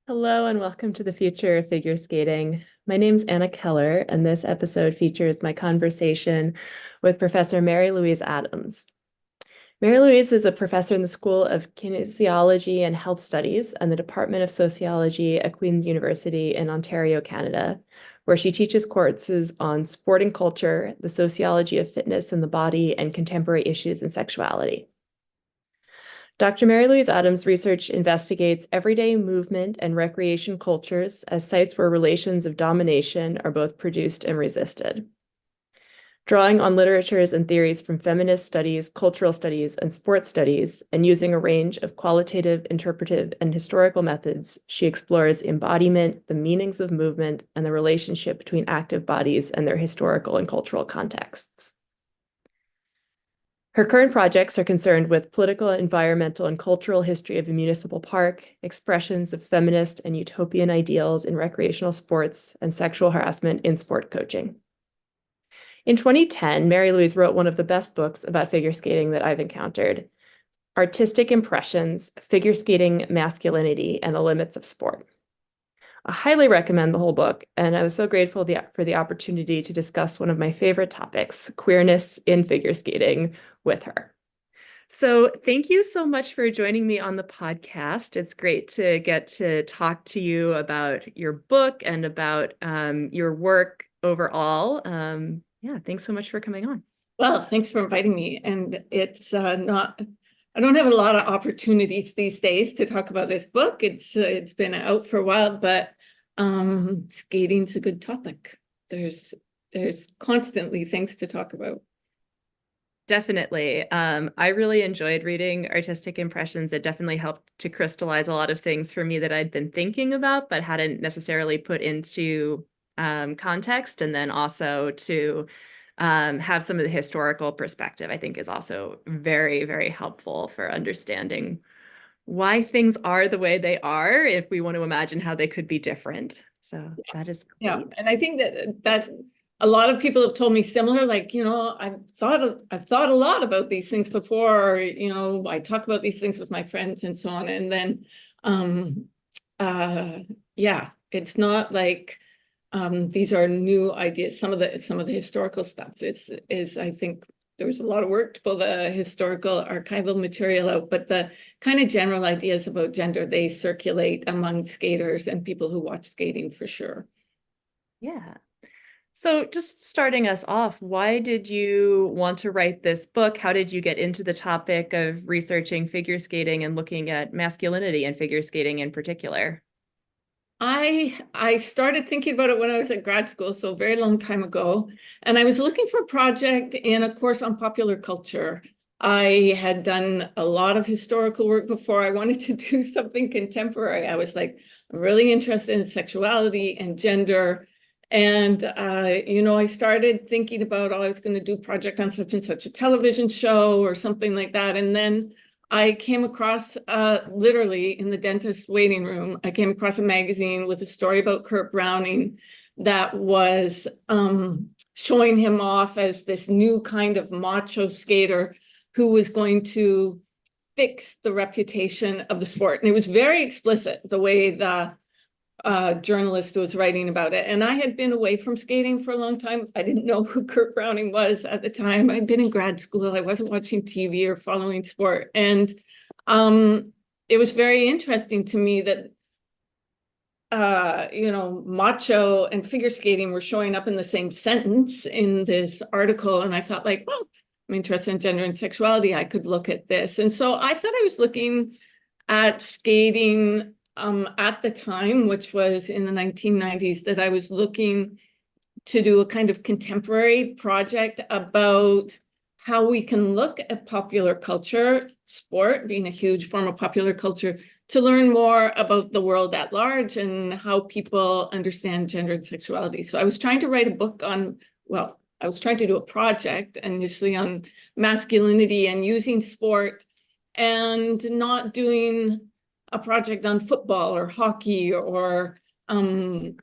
Hello and welcome to the future of figure skating. My name's Anna Keller, and this episode features my conversation with Professor Mary Louise Adams. Mary Louise is a professor in the School of Kinesiology and Health Studies and the Department of Sociology at Queen's University in Ontario, Canada, where she teaches courses on sporting culture, the sociology of fitness in the body, and contemporary issues in sexuality. Dr. Mary Louise Adams' research investigates everyday movement and recreation cultures as sites where relations of domination are both produced and resisted. Drawing on literatures and theories from feminist studies, cultural studies, and sports studies, and using a range of qualitative, interpretive, and historical methods, she explores embodiment, the meanings of movement, and the relationship between active bodies and their historical and cultural contexts. Her current projects are concerned with political, environmental, and cultural history of a municipal park, expressions of feminist and utopian ideals in recreational sports, and sexual harassment in sport coaching. In 2010, Mary Louise wrote one of the best books about figure skating that I've encountered, Artistic Impressions, Figure Skating, Masculinity, and the Limits of Sport. I highly recommend the whole book, and I was so grateful for the opportunity to discuss one of my favorite topics, queerness in figure skating, with her. So thank you so much for joining me on the podcast. It's great to get to talk to you about your book and about your work overall. Yeah, thanks so much for coming on. Well, thanks for inviting me. And it's I don't have a lot of opportunities these days to talk about this book. It's been out for a while, but skating's a good topic. There's constantly things to talk about. Definitely. I really enjoyed reading Artistic Impressions. It definitely helped to crystallize a lot of things for me that I'd been thinking about, but hadn't necessarily put into context. And then also to have some of the historical perspective, I think is also very, very helpful for understanding why things are the way they are, if we want to imagine how they could be different. So that is great. Yeah, and I think that a lot of people have told me similar, like, I've thought a lot about these things before, I talk about these things with my friends and so on. And then yeah, it's not like these are new ideas. Some of the historical stuff is I think there was a lot of work to pull the historical archival material out, but the kind of general ideas about gender, they circulate among skaters and people who watch skating for sure. Yeah. So just starting us off, why did you want to write this book? How did you get into the topic of researching figure skating and looking at masculinity and figure skating in particular? I started thinking about it when I was at grad school, so a very long time ago. And I was looking for a project in a course on popular culture. I had done a lot of historical work before. I wanted to do something contemporary. I was like, I'm really interested in sexuality and gender. And, I started thinking about, I was going to do a project on such and such a television show or something like that. And then I came across, literally in the dentist's waiting room, I came across a magazine with a story about Kurt Browning that was showing him off as this new kind of macho skater who was going to fix the reputation of the sport. And it was very explicit, the way the journalist was writing about it. And I had been away from skating for a long time. I didn't know who Kurt Browning was at the time. I'd been in grad school. I wasn't watching TV or following sport. And it was very interesting to me that, macho and figure skating were showing up in the same sentence in this article. And I thought, like, well, I'm interested in gender and sexuality. I could look at this. And so I thought I was looking at skating at the time, which was in the 1990s, that I was looking to do a kind of contemporary project about how we can look at popular culture, sport being a huge form of popular culture, to learn more about the world at large and how people understand gender and sexuality. So I was trying to write a book on, well, I was trying to do a project initially on masculinity and using sport, and not doing a project on football or hockey or some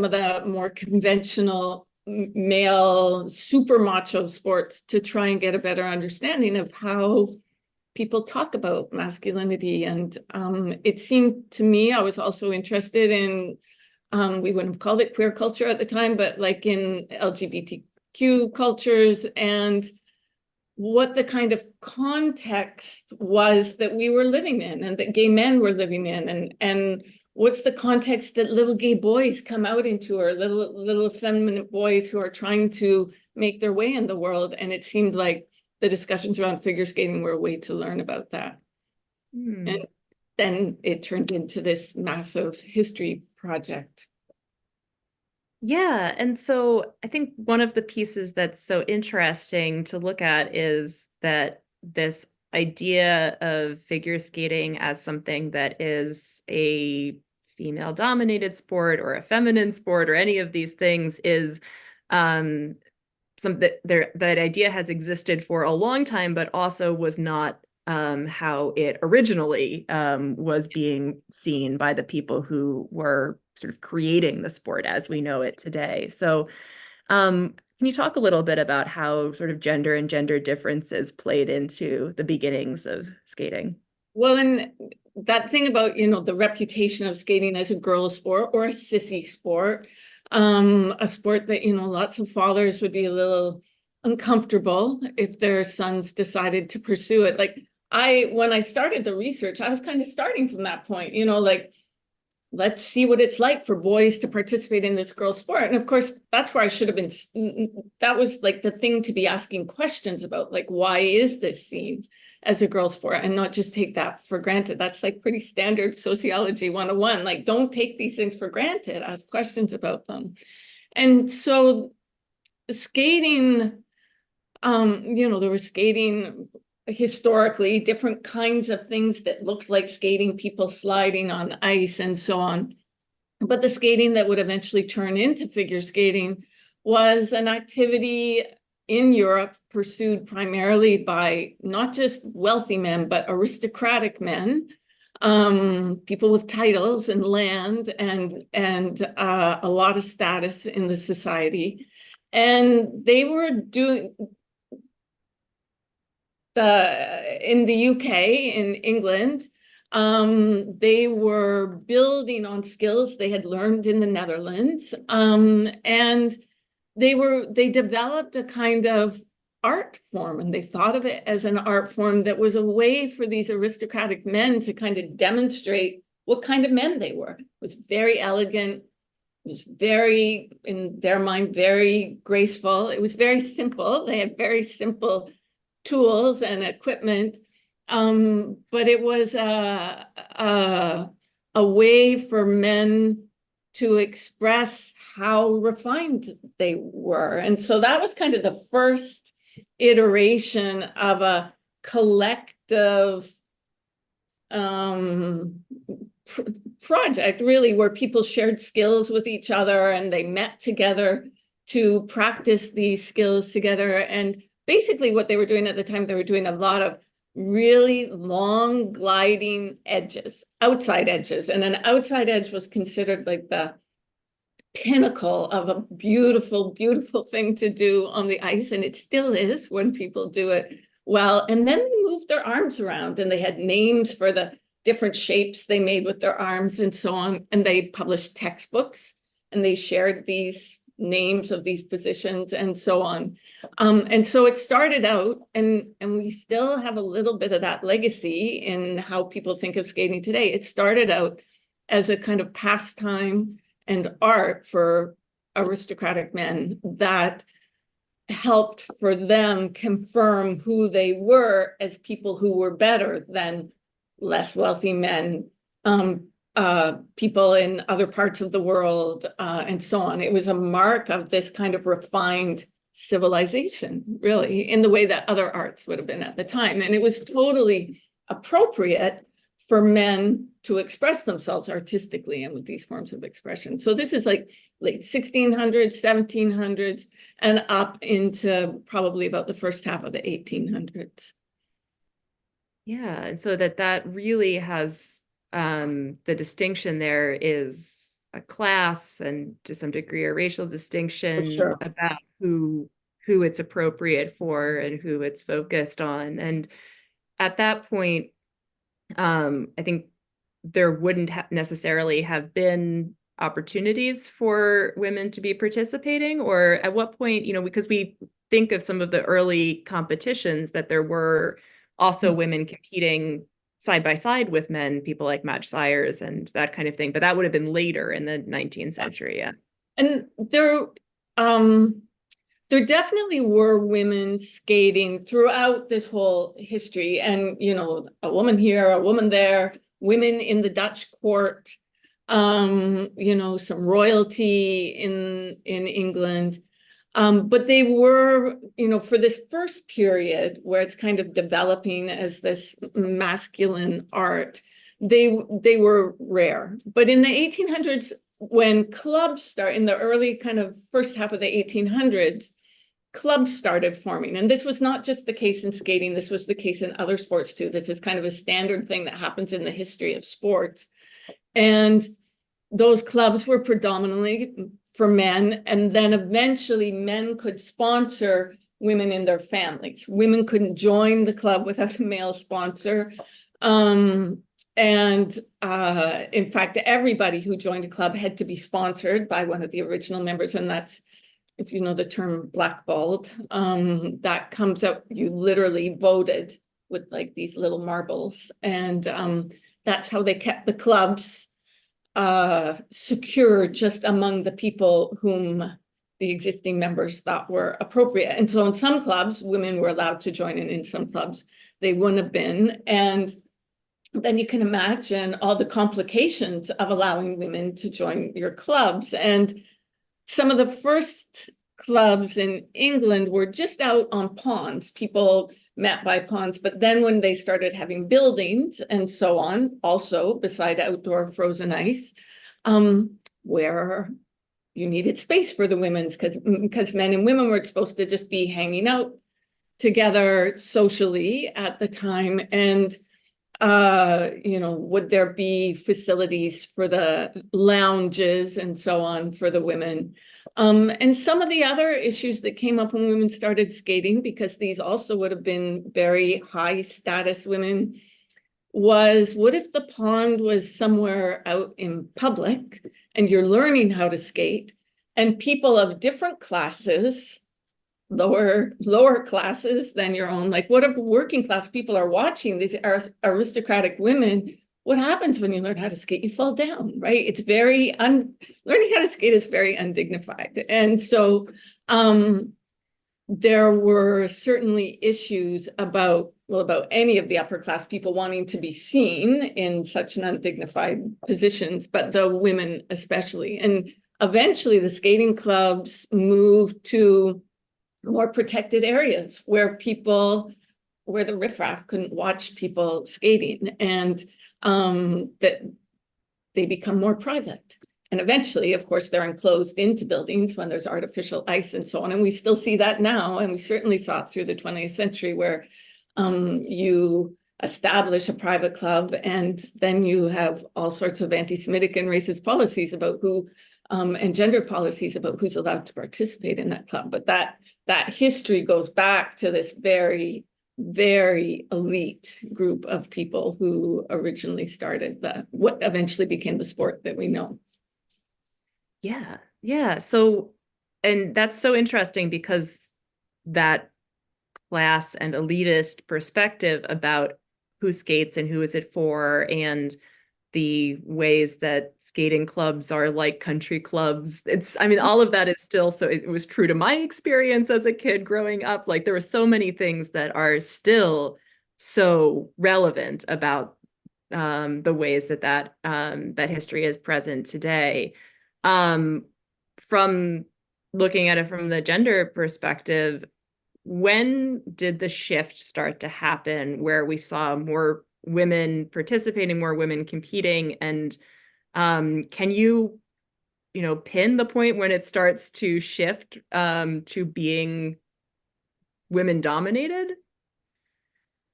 of the more conventional male super macho sports, to try and get a better understanding of how people talk about masculinity. And it seemed to me, I was also interested in, we wouldn't have called it queer culture at the time, but like in LGBTQ cultures, and what the kind of context was that we were living in and that gay men were living in, and what's the context that little gay boys come out into, or little effeminate boys who are trying to make their way in the world. And it seemed like the discussions around figure skating were a way to learn about that. And then it turned into this massive history project. Yeah, and so I think one of the pieces that's so interesting to look at is that this idea of figure skating as something that is a female-dominated sport or a feminine sport or any of these things is that idea has existed for a long time, but also was not how it originally was being seen by the people who were sort of creating the sport as we know it today. So can you talk a little bit about how sort of gender and gender differences played into the beginnings of skating? Well, and that thing about, the reputation of skating as a girl sport or a sissy sport, a sport that, lots of fathers would be a little uncomfortable if their sons decided to pursue it. Like when I started the research, I was kind of starting from that point, like, let's see what it's like for boys to participate in this girl sport. And of course, that's where I should have been. That was like the thing to be asking questions about, like, why is this seen as a girl sport, and not just take that for granted. That's like pretty standard sociology 101. Like, don't take these things for granted, ask questions about them. And so skating, there was skating historically, different kinds of things that looked like skating, people sliding on ice and so on. But the skating that would eventually turn into figure skating was an activity in Europe pursued primarily by not just wealthy men, but aristocratic men, people with titles and land and a lot of status in the society. And they were doing in the UK, in England, they were building on skills they had learned in the Netherlands, and they developed a kind of art form, and they thought of it as an art form that was a way for these aristocratic men to kind of demonstrate what kind of men they were. It was very elegant. It was very, in their mind, very graceful. It was very simple. They had very simple tools and equipment, but it was a way for men to express how refined they were. And so that was kind of the first iteration of a collective project, really, where people shared skills with each other and they met together to practice these skills together. And basically what they were doing at the time, they were doing a lot of really long gliding edges, outside edges. And an outside edge was considered like the pinnacle of a beautiful, beautiful thing to do on the ice. And it still is when people do it well. And then they moved their arms around, and they had names for the different shapes they made with their arms and so on. And they published textbooks, and they shared these names of these positions and so on. And so it started out, and we still have a little bit of that legacy in how people think of skating today. It started out as a kind of pastime and art for aristocratic men that helped for them confirm who they were as people who were better than less wealthy men, people in other parts of the world, and so on. It was a mark of this kind of refined civilization, really, in the way that other arts would have been at the time. And it was totally appropriate for men to express themselves artistically and with these forms of expression. So this is like late 1600s, 1700s, and up into probably about the first half of the 1800s. Yeah, and so that really has the distinction there is a class and to some degree a racial distinction Sure. about who it's appropriate for and who it's focused on. And at that point, I think there wouldn't necessarily have been opportunities for women to be participating, or at what point, because we think of some of the early competitions that there were also women competing side by side with men, people like Madge Syers and that kind of thing, but that would have been later in the 19th century. Yeah. And there definitely were women skating throughout this whole history, and a woman here, a woman there, women in the Dutch court, some royalty in England. But they were, for this first period where it's kind of developing as this masculine art, they were rare. But in the 1800s, when clubs start, in the early kind of first half of the 1800s, clubs started forming. And this was not just the case in skating, this was the case in other sports too. This is kind of a standard thing that happens in the history of sports. And those clubs were predominantly for men, and then eventually men could sponsor women in their families. Women couldn't join the club without a male sponsor. In fact, everybody who joined a club had to be sponsored by one of the original members, and that's, if you know the term blackballed, that comes out, you literally voted with like these little marbles, and that's how they kept the clubs secure just among the people whom the existing members thought were appropriate. And so in some clubs, women were allowed to join, and in some clubs they wouldn't have been. And then you can imagine all the complications of allowing women to join your clubs. And some of the first clubs in England were just out on ponds. People met by ponds, but then when they started having buildings and so on, also beside outdoor frozen ice, where you needed space for the women's, because men and women were supposed to just be hanging out together socially at the time. And would there be facilities for the lounges and so on for the women? And some of the other issues that came up when women started skating, because these also would have been very high status women, was what if the pond was somewhere out in public and you're learning how to skate, and people of different classes, lower classes than your own, like what if working class people are watching these aristocratic women? What happens when you learn how to skate? You fall down, right? It's very learning how to skate is very undignified. And so there were certainly issues about any of the upper class people wanting to be seen in such an undignified positions, but the women especially. And eventually the skating clubs moved to more protected areas where the riffraff couldn't watch people skating, and that they become more private. And eventually, of course, they're enclosed into buildings when there's artificial ice and so on. And we still see that now. And we certainly saw it through the 20th century, where you establish a private club and then you have all sorts of anti-Semitic and racist policies about who, and gender policies about who's allowed to participate in that club. But that history goes back to this very, very elite group of people who originally started what eventually became the sport that we know. Yeah. Yeah. So, and that's so interesting, because that class and elitist perspective about who skates and who is it for, and the ways that skating clubs are like country clubs. All of that is still, so it was true to my experience as a kid growing up. Like there were so many things that are still so relevant about the ways that history is present today. From looking at it from the gender perspective, when did the shift start to happen where we saw more women participating, more women competing? And can you pin the point when it starts to shift to being women dominated?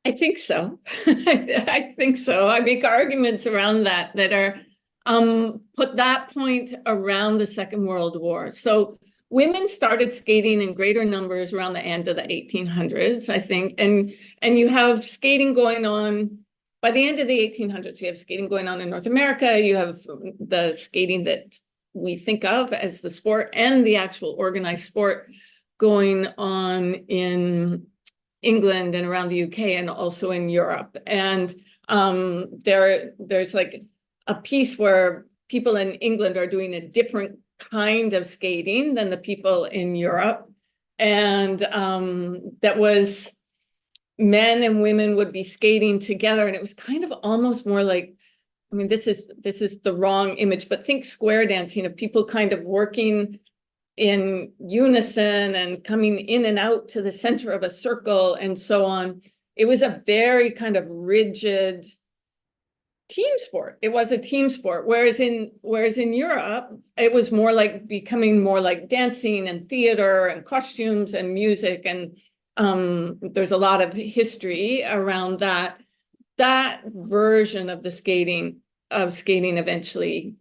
I think so. I think so. I make arguments around that are put that point around the Second World War. So women started skating in greater numbers around the end of the 1800s, I think. And you have skating going on by the end of the 1800s. You have skating going on in North America. You have the skating that we think of as the sport and the actual organized sport going on in England and around the UK and also in Europe. And there's like a piece where people in England are doing a different kind of skating than the people in Europe. And that was men and women would be skating together. And it was kind of almost more like, I mean, this is the wrong image, but think square dancing of people kind of working in unison and coming in and out to the center of a circle and so on. It was a very kind of rigid team sport. It was a team sport. Whereas in Europe, it was more like becoming more like dancing and theater and costumes and music. And there's a lot of history around that. That version of the skating eventually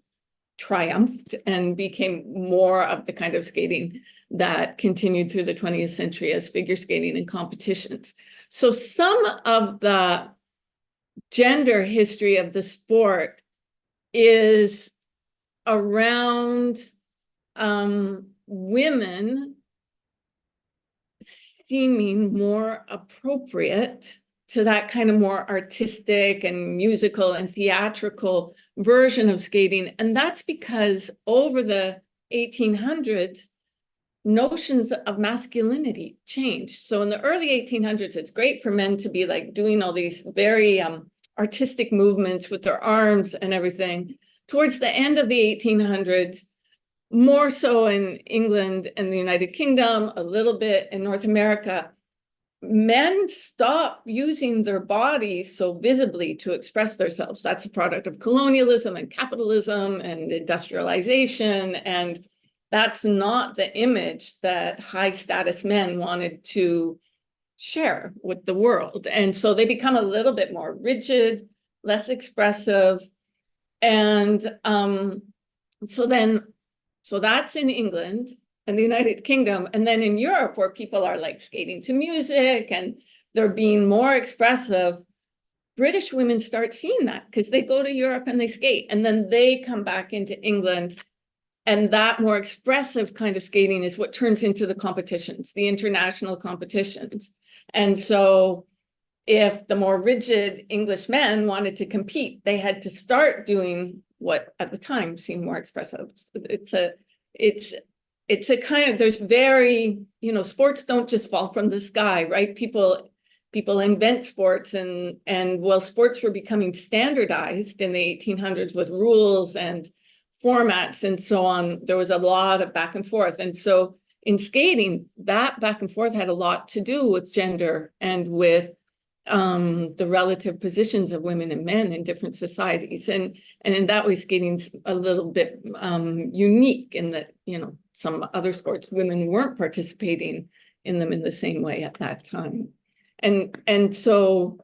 triumphed and became more of the kind of skating that continued through the 20th century as figure skating and competitions. So some of the gender history of the sport is around women seeming more appropriate to that kind of more artistic and musical and theatrical version of skating. And that's because over the 1800s, notions of masculinity changed. So in the early 1800s, it's great for men to be like doing all these very artistic movements with their arms and everything. Towards the end of the 1800s, more so in England and the United Kingdom, a little bit in North America, men stop using their bodies so visibly to express themselves. That's a product of colonialism and capitalism and industrialization. And that's not the image that high status men wanted to share with the world. And so they become a little bit more rigid, less expressive. And so that's in England and the United Kingdom. And then in Europe, where people are like skating to music and they're being more expressive, British women start seeing that because they go to Europe and they skate. And then they come back into England. And that more expressive kind of skating is what turns into the competitions, the international competitions. And so if the more rigid English men wanted to compete, they had to start doing what at the time seemed more expressive. It's a kind of, there's very, sports don't just fall from the sky, right? People invent sports and while sports were becoming standardized in the 1800s with rules and formats and so on, there was a lot of back and forth. And so in skating, that back and forth had a lot to do with gender and with the relative positions of women and men in different societies. And in that way, skating's a little bit unique in that, some other sports, women weren't participating in them in the same way at that time. And so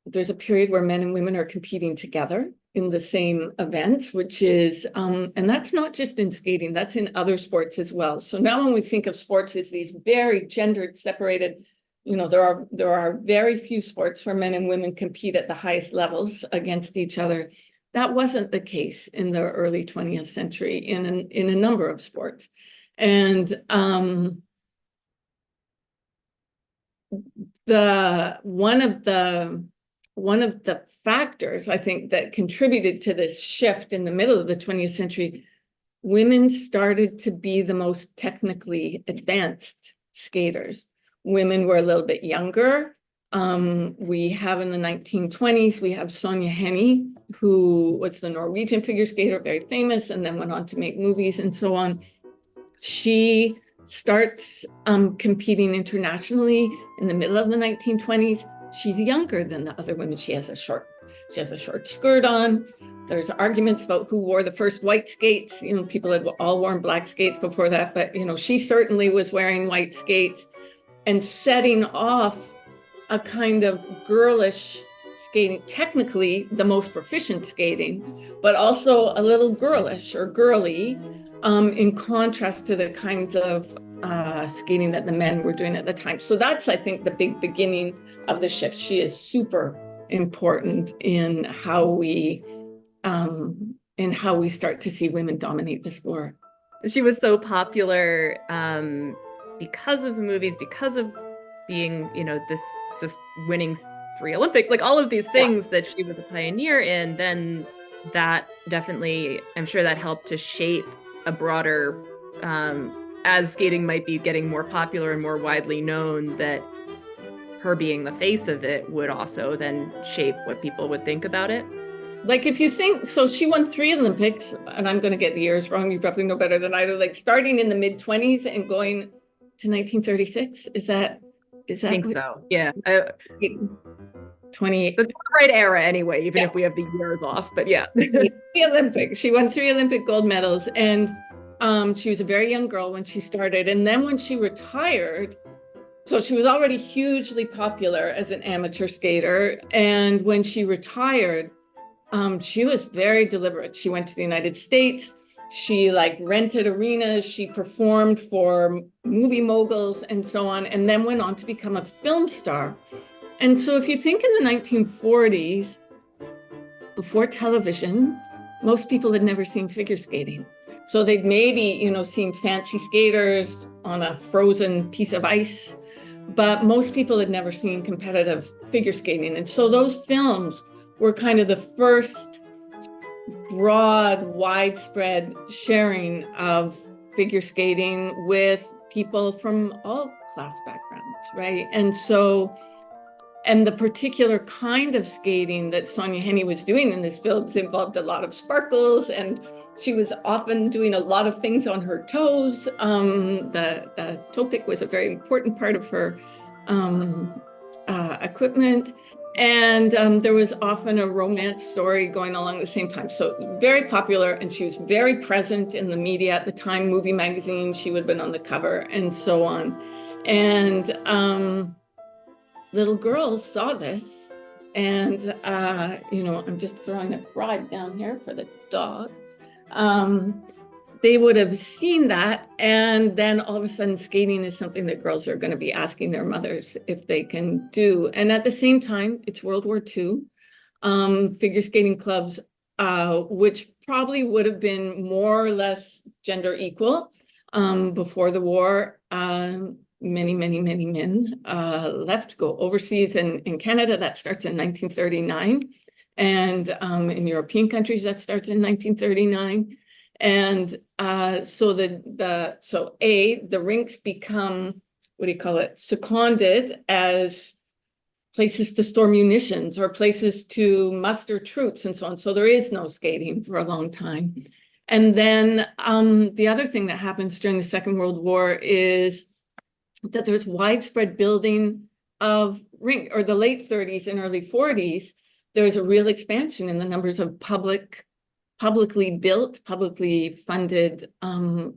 there's a period where men and women are competing together in the same events, which is, and that's not just in skating, that's in other sports as well. So now when we think of sports as these very gendered, separated, there are very few sports where men and women compete at the highest levels against each other. That wasn't the case in the early 20th century in a number of sports. And one of the factors, I think, that contributed to this shift in the middle of the 20th century, women started to be the most technically advanced skaters. Women were a little bit younger. We have in the 1920s, we have Sonja Henie, who was the Norwegian figure skater, very famous, and then went on to make movies and so on. She starts competing internationally in the middle of the 1920s. She's younger than the other women. She has a short skirt on. There's arguments about who wore the first white skates. People had all worn black skates before that, but she certainly was wearing white skates and setting off a kind of girlish skating, technically the most proficient skating, but also a little girlish or girly, in contrast to the kinds of skating that the men were doing at the time. So that's, I think, the big beginning of the shift. She is super important in how we start to see women dominate the sport. She was so popular because of the movies, because of being, this just winning 3 Olympics, like all of these things that she was a pioneer in. Then that definitely, I'm sure that helped to shape a broader, as skating might be getting more popular and more widely known, that her being the face of it would also then shape what people would think about it. Like if you think, so she won 3 Olympics, and I'm going to get the years wrong, you probably know better than I do, like starting in the mid-20s and going to 1936. Is that I think so. Yeah. 28. That's the right era anyway, even if we have the years off, but yeah. 3 Olympics. She won 3 Olympic gold medals, and she was a very young girl when she started. And then when she retired, so she was already hugely popular as an amateur skater. And when she retired, she was very deliberate. She went to the United States. She rented arenas. She performed for movie moguls and so on, and then went on to become a film star. And so if you think in the 1940s, before television, most people had never seen figure skating. So they'd maybe, seen fancy skaters on a frozen piece of ice, but most people had never seen competitive figure skating. And so those films were kind of the first broad, widespread sharing of figure skating with people from all class backgrounds, right? And the particular kind of skating that Sonja Henie was doing in this film involved a lot of sparkles, and she was often doing a lot of things on her toes. The toe pick was a very important part of her equipment. And there was often a romance story going along at the same time. So very popular, and she was very present in the media at the time, movie magazines, she would have been on the cover and so on. And little girls saw this, and I'm just throwing a bribe down here for the dog. They would have seen that, and then all of a sudden skating is something that girls are going to be asking their mothers if they can do. And at the same time, it's World War II. Figure skating clubs, which probably would have been more or less gender equal before the war, many men left to go overseas. And in Canada, that starts in 1939. And in European countries, that starts in 1939. And so the rinks become, seconded as places to store munitions or places to muster troops and so on. So there is no skating for a long time. And then the other thing that happens during the Second World War is that there's widespread building of rink, or the late 30s and early 40s, there's a real expansion in the numbers of publicly built, publicly funded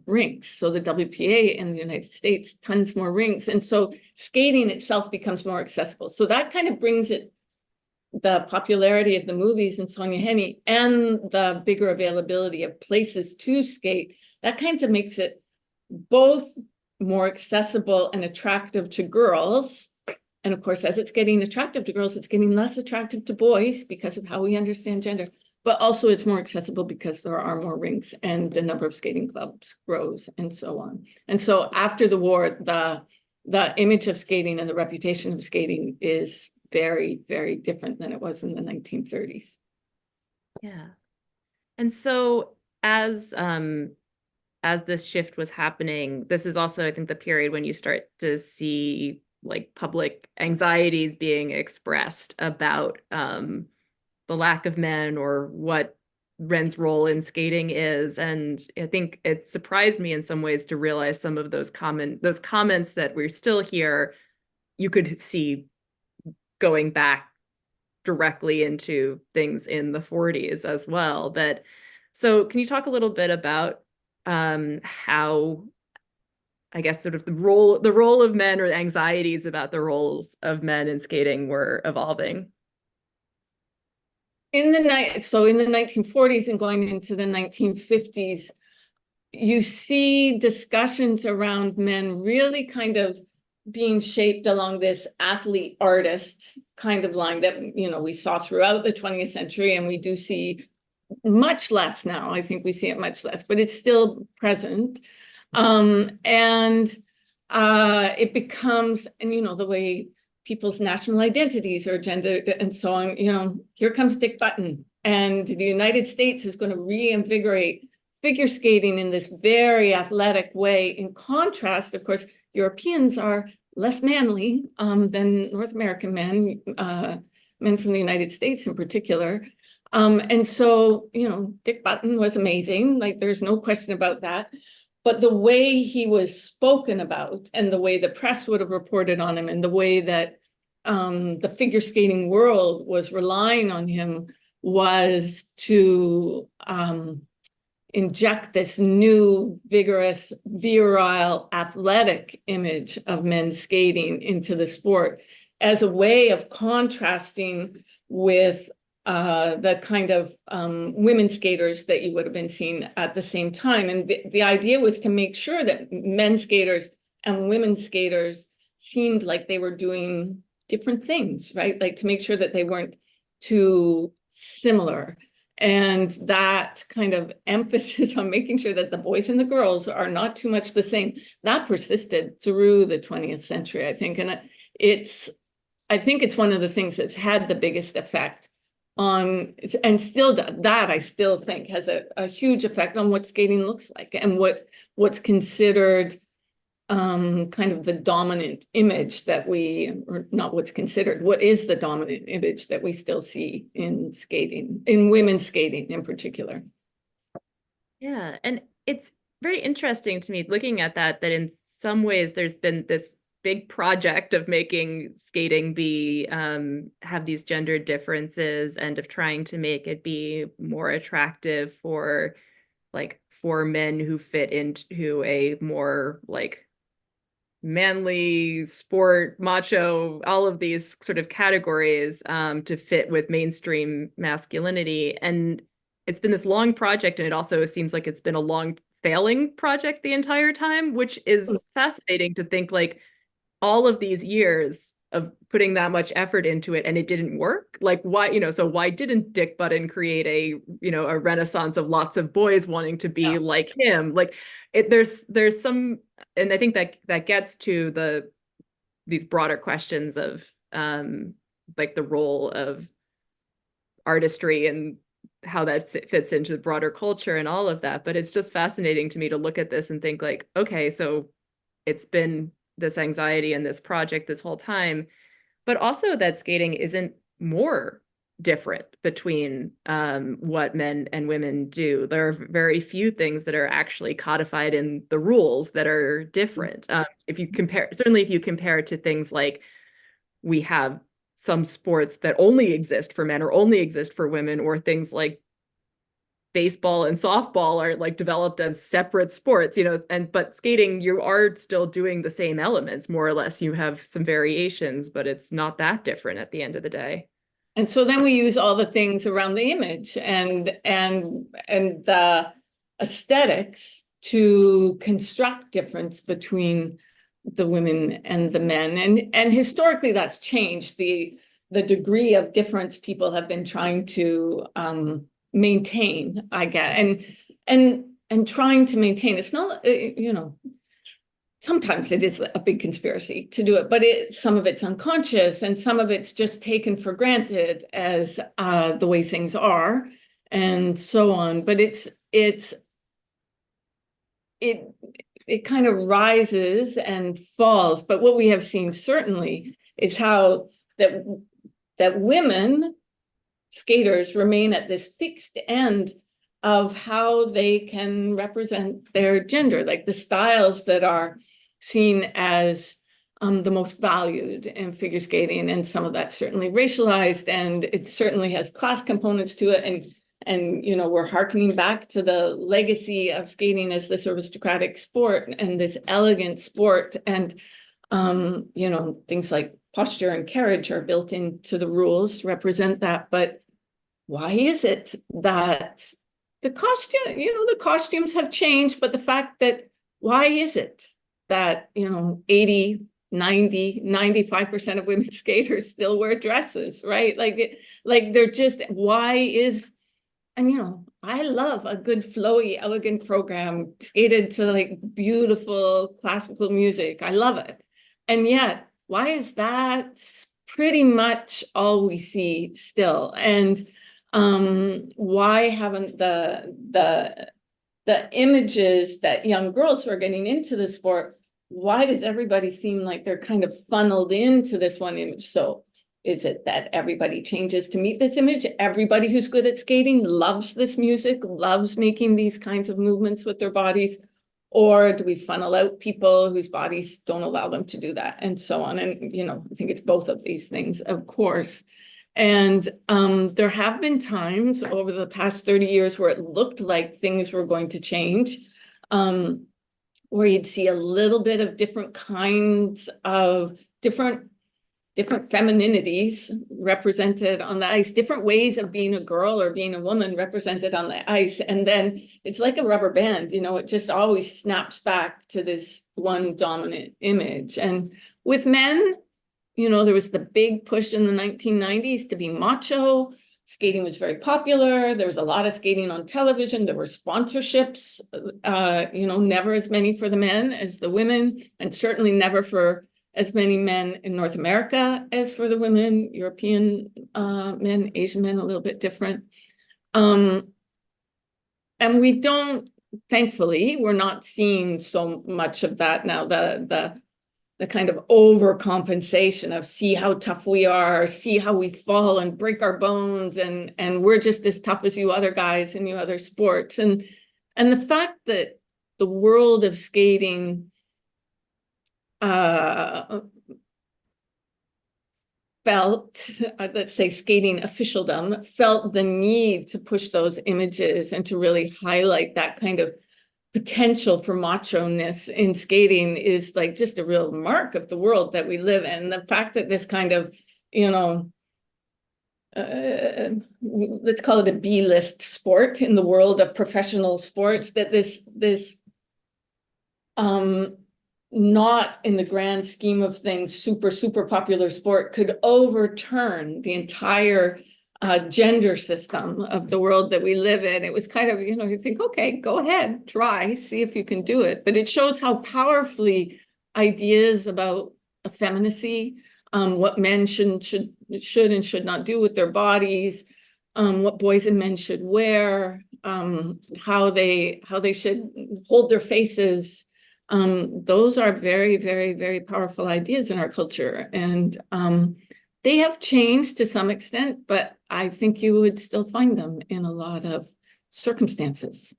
rinks. So the WPA in the United States, tons more rinks. And so skating itself becomes more accessible. So that kind of brings it, the popularity of the movies and Sonja Henie and the bigger availability of places to skate, that kind of makes it both more accessible and attractive to girls. And of course, as it's getting attractive to girls, it's getting less attractive to boys because of how we understand gender. But also it's more accessible because there are more rinks and the number of skating clubs grows and so on. And so after the war, the image of skating and the reputation of skating is very, very different than it was in the 1930s. Yeah. And so as this shift was happening, this is also, I think, the period when you start to see public anxieties being expressed about the lack of men or what men's role in skating is. And I think it surprised me in some ways to realize some of those comments that we're still here, you could see going back directly into things in the 40s as well. So can you talk a little bit about how, I guess, sort of the role of men, or anxieties about the roles of men in skating were evolving? In the 1940s and going into the 1950s, you see discussions around men really kind of being shaped along this athlete artist kind of line that, you know, we saw throughout the 20th century, and we do see much less now. I think we see it much less, but it's still present. And it becomes, and you know, the way people's national identities are gendered and so on, you know, here comes Dick Button, and the United States is going to reinvigorate figure skating in this very athletic way. In contrast, of course, Europeans are less manly than North American men, men from the United States in particular. And so, you know, Dick Button was amazing. Like, there's no question about that. But the way he was spoken about, and the way the press would have reported on him, and the way that the figure skating world was relying on him, was to inject this new, vigorous, virile, athletic image of men skating into the sport as a way of contrasting with the kind of women skaters that you would have been seeing at the same time. And the idea was to make sure that men skaters and women skaters seemed like they were doing different things, right? Like, to make sure that they weren't too similar. And that kind of emphasis on making sure that the boys and the girls are not too much the same, that persisted through the 20th century, I think. And I think it's one of the things that's had the biggest effect on, and still that I still think has a huge effect on what skating looks like, and what's considered kind of the dominant image that we, or not what's considered, what is the dominant image that we still see in skating, in women's skating in particular. Yeah, and it's very interesting to me looking at that in some ways there's been this big project of making skating be have these gender differences, and of trying to make it be more attractive for men who fit into a more like manly sport, macho, all of these sort of categories to fit with mainstream masculinity. And it's been this long project, and it also seems like it's been a long failing project the entire time, which is fascinating to think, like, all of these years of putting that much effort into it and it didn't work. Like, why, you know, so why didn't Dick Button create a renaissance of lots of boys wanting to be like him? Like, there's some, and I think that gets to these broader questions of like the role of artistry and how that fits into the broader culture and all of that. But it's just fascinating to me to look at this and think, like, okay, so it's been this anxiety and this project this whole time, but also that skating isn't more different between what men and women do. There are very few things that are actually codified in the rules that are different. If you compare it to things like, we have some sports that only exist for men or only exist for women, or things like baseball and softball are like developed as separate sports, you know, but skating, you are still doing the same elements, more or less. You have some variations, but it's not that different at the end of the day. And so then we use all the things around the image and the aesthetics to construct difference between the women and the men. And historically that's changed. The degree of difference people have been trying to maintain, I guess, and trying to maintain. It's not, you know, sometimes it is a big conspiracy to do it, but some of it's unconscious, and some of it's just taken for granted as the way things are, and so on. But it kind of rises and falls. But what we have seen certainly is how that women skaters remain at this fixed end of how they can represent their gender, like the styles that are seen as the most valued in figure skating. And some of that's certainly racialized, and it certainly has class components to it. And you know, we're hearkening back to the legacy of skating as this aristocratic sport and this elegant sport. And you know, things like posture and carriage are built into the rules to represent that. But why is it that the costume, the costumes have changed, but the fact that why is it that, 80, 90, 95% of women skaters still wear dresses, right? Like they're just, why is, and I love a good flowy, elegant program skated to like beautiful classical music. I love it. And yet, why is that pretty much all we see still? And why haven't the images that young girls who are getting into the sport, why does everybody seem like they're kind of funneled into this one image? So is it that everybody changes to meet this image? Everybody who's good at skating loves this music, loves making these kinds of movements with their bodies? Or do we funnel out people whose bodies don't allow them to do that, and so on? And, I think it's both of these things, of course. And there have been times over the past 30 years where it looked like things were going to change, where you'd see a little bit of different kinds of different femininities represented on the ice, different ways of being a girl or being a woman represented on the ice. And then it's like a rubber band, it just always snaps back to this one dominant image. And with men, there was the big push in the 1990s to be macho. Skating was very popular. There was a lot of skating on television. There were sponsorships, never as many for the men as the women, and certainly never for as many men in North America as for the women. European men, Asian men, a little bit different. And we don't, thankfully, we're not seeing so much of that now. The kind of overcompensation of see how tough we are, see how we fall and break our bones, and we're just as tough as you other guys in you other sports. And the fact that the world of skating felt, let's say skating officialdom, felt the need to push those images and to really highlight that kind of potential for macho-ness in skating is like just a real mark of the world that we live in. The fact that this kind of, let's call it a B-list sport in the world of professional sports, that this not in the grand scheme of things, super popular sport could overturn the entire gender system of the world that we live in. It was kind of, you think, okay, go ahead, try, see if you can do it. But it shows how powerfully ideas about effeminacy, what men should and should not do with their bodies, what boys and men should wear, how they should hold their faces. Those are very, very, very powerful ideas in our culture. And they have changed to some extent, but I think you would still find them in a lot of circumstances.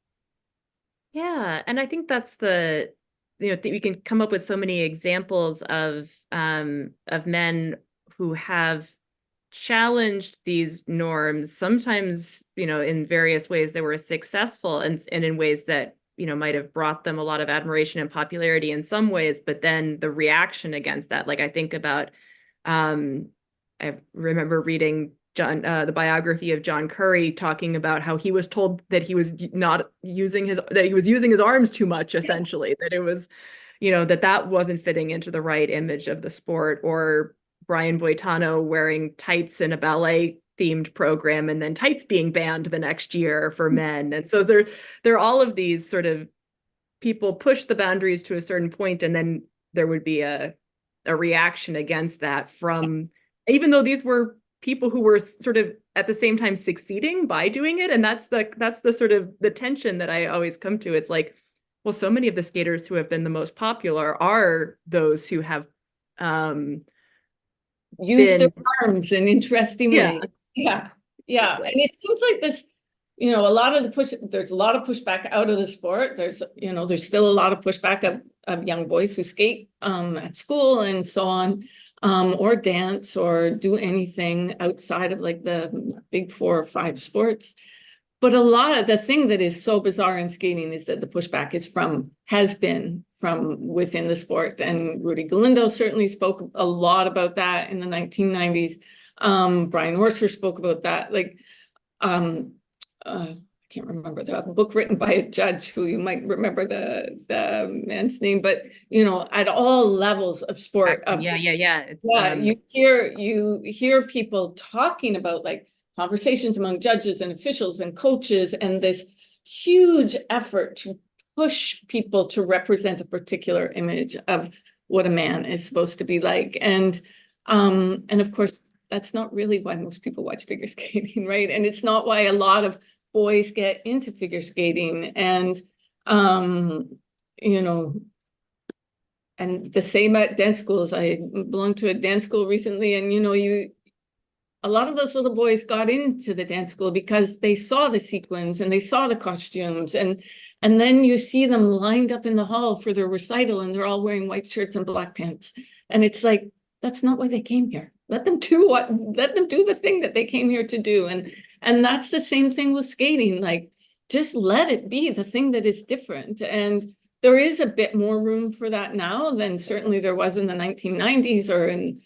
Yeah, and I think that's the, we can come up with so many examples of men who have challenged these norms, sometimes, in various ways that were successful and in ways that, might have brought them a lot of admiration and popularity in some ways, but then the reaction against that, like I think about, I remember reading the biography of John Curry talking about how he was told that he was using his arms too much, essentially, that it was, that wasn't fitting into the right image of the sport, or Brian Boitano wearing tights in a ballet themed program and then tights being banned the next year for men. And so there are all of these sort of people push the boundaries to a certain point, and then there would be a reaction against that from, even though these were people who were sort of at the same time succeeding by doing it. And that's the sort of the tension that I always come to. It's like, well, so many of the skaters who have been the most popular are those who have used their arms in interesting ways. Yeah. And it seems like this, a lot of there's a lot of pushback out of the sport. There's still a lot of pushback of young boys who skate at school and so on, or dance or do anything outside of like the big 4 or 5 sports. But a lot of the thing that is so bizarre in skating is that the pushback has been from within the sport. And Rudy Galindo certainly spoke a lot about that in the 1990s. Brian Orser spoke about that. Like, I can't remember the book written by a judge who you might remember the man's name, but at all levels of sport. It's You hear people talking about like conversations among judges and officials and coaches, and this huge effort to push people to represent a particular image of what a man is supposed to be like. And of course, that's not really why most people watch figure skating, right? And it's not why a lot of boys get into figure skating. And and the same at dance schools. I belonged to a dance school recently, and a lot of those little boys got into the dance school because they saw the sequins and they saw the costumes, and then you see them lined up in the hall for their recital, and they're all wearing white shirts and black pants. And it's like, that's not why they came here. Let them do the thing that they came here to do. And that's the same thing with skating. Like, just let it be the thing that is different. And there is a bit more room for that now than certainly there was in the 1990s or in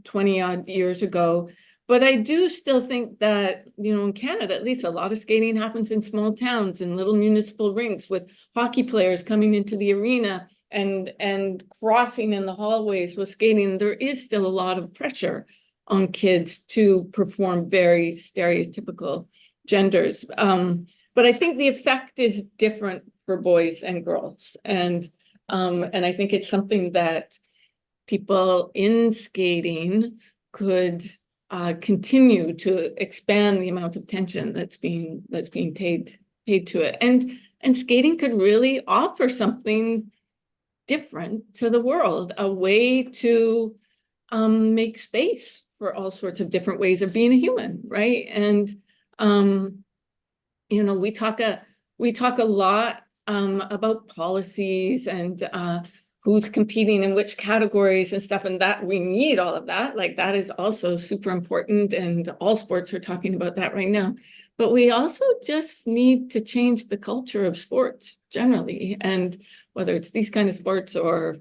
20 odd years ago. But I do still think that, in Canada, at least, a lot of skating happens in small towns and little municipal rinks with hockey players coming into the arena and crossing in the hallways with skating. There is still a lot of pressure on kids to perform very stereotypical genders. But I think the effect is different for boys and girls. And I think it's something that people in skating could continue to expand the amount of attention that's being paid to it. And skating could really offer something different to the world, a way to make space for all sorts of different ways of being a human, right? And we talk a lot about policies and who's competing in which categories and stuff, and that we need all of that. Like, that is also super important, and all sports are talking about that right now. But we also just need to change the culture of sports generally, and whether it's these kind of sports or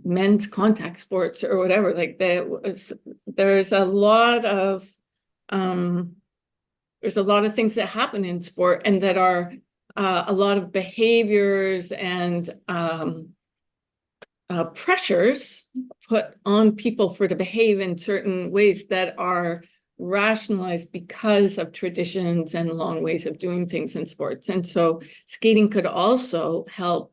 men's contact sports or whatever, like there's a lot of things that happen in sport, and that are a lot of behaviors and pressures put on people to behave in certain ways that are rationalized because of traditions and long ways of doing things in sports. And so skating could also help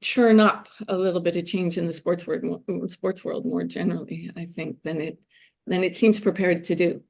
churn up a little bit of change in the sports world more generally, I think, than it seems prepared to do.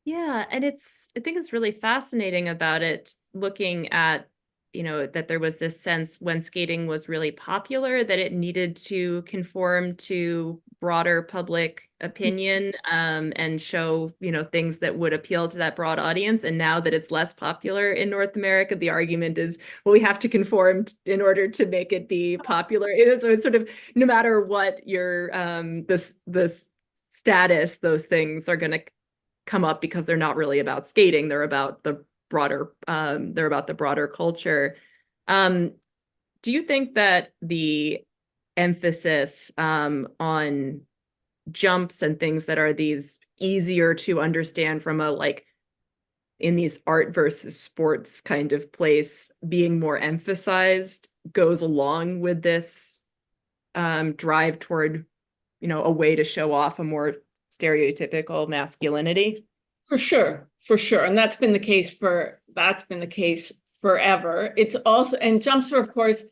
Yeah, and I think it's really fascinating about it, looking at, that there was this sense when skating was really popular that it needed to conform to broader public opinion, and show, things that would appeal to that broad audience. And now that it's less popular in North America, the argument is, well, we have to conform in order to make it be popular. So it's sort of, no matter what your this status, those things are going to come up because they're not really about skating. They're about the broader culture. Do you think that the emphasis on jumps and things that are these easier to understand from in these art versus sports kind of place being more emphasized goes along with this drive toward, a way to show off a more stereotypical masculinity? For sure. And that's been the case forever. It's also, and jumps are, of course,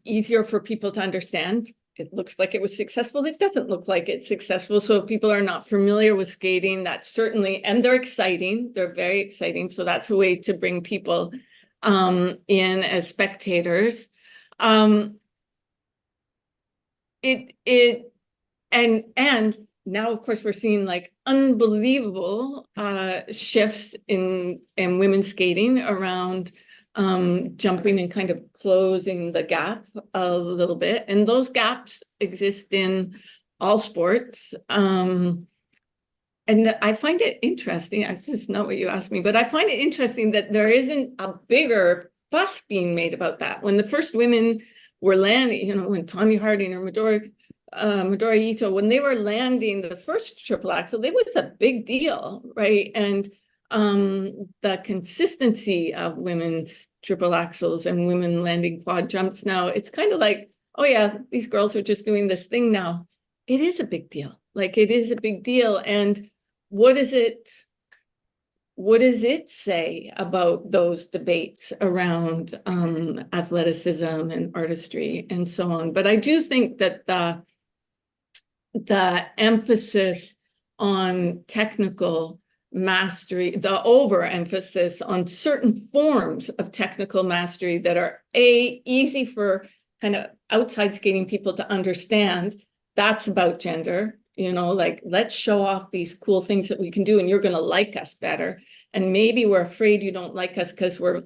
easier for people to understand. It looks like it was successful. It doesn't look like it's successful. So if people are not familiar with skating, that's certainly, and they're exciting. They're very exciting. So that's a way to bring people in as spectators. And now, of course, we're seeing like unbelievable shifts in women's skating around jumping and kind of closing the gap a little bit. And those gaps exist in all sports. And I find it interesting. This is not what you asked me, but I find it interesting that there isn't a bigger fuss being made about that. When the first women were landing, when Tanya Harding or Midori Ito, when they were landing the first triple axel, it was a big deal, right? And the consistency of women's triple axels and women landing quad jumps now, it's kind of like, oh yeah, these girls are just doing this thing now. It is a big deal. Like it is a big deal. And what does it say about those debates around athleticism and artistry and so on? But I do think that the emphasis on technical mastery, the overemphasis on certain forms of technical mastery that are easy for kind of outside skating people to understand, that's about gender. Like, let's show off these cool things that we can do and you're going to like us better. And maybe we're afraid you don't like us because we're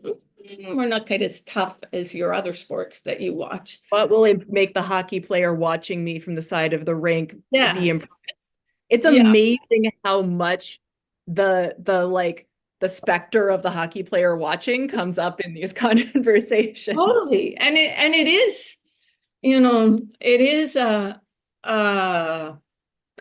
not quite as tough as your other sports that you watch. What will it make the hockey player watching me from the side of the rink be impressed? It's Yeah. amazing how much the specter of the hockey player watching comes up in these conversations. Totally. And it is, it is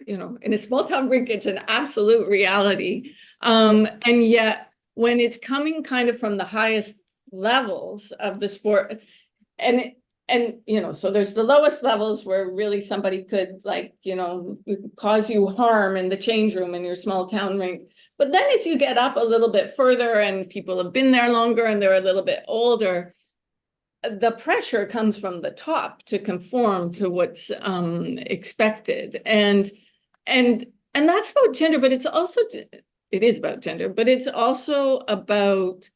in a small town rink, it's an absolute reality. And yet when it's coming kind of from the highest levels of the sport, and so there's the lowest levels where really somebody could cause you harm in the change room in your small town rink. But then as you get up a little bit further and people have been there longer and they're a little bit older, the pressure comes from the top to conform to what's expected. And that's about gender, but it is about gender, but it's also about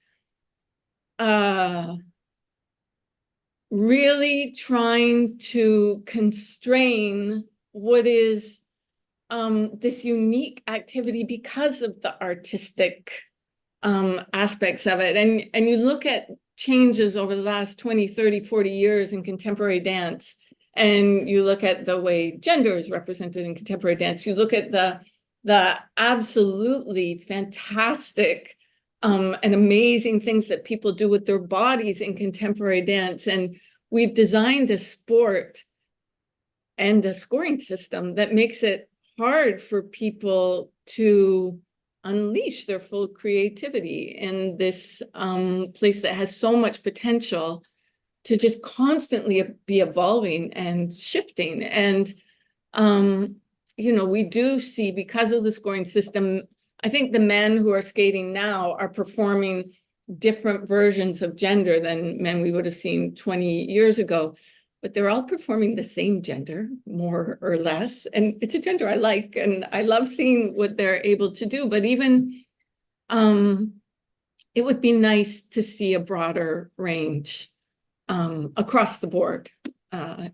really trying to constrain what is this unique activity because of the artistic aspects of it. And you look at changes over the last 20, 30, 40 years in contemporary dance, and you look at the way gender is represented in contemporary dance, you look at the absolutely fantastic and amazing things that people do with their bodies in contemporary dance. And we've designed a sport and a scoring system that makes it hard for people to unleash their full creativity in this place that has so much potential to just constantly be evolving and shifting. And, we do see, because of the scoring system, I think the men who are skating now are performing different versions of gender than men we would have seen 20 years ago, but they're all performing the same gender, more or less. And it's a gender I like, and I love seeing what they're able to do. But even it would be nice to see a broader range across the board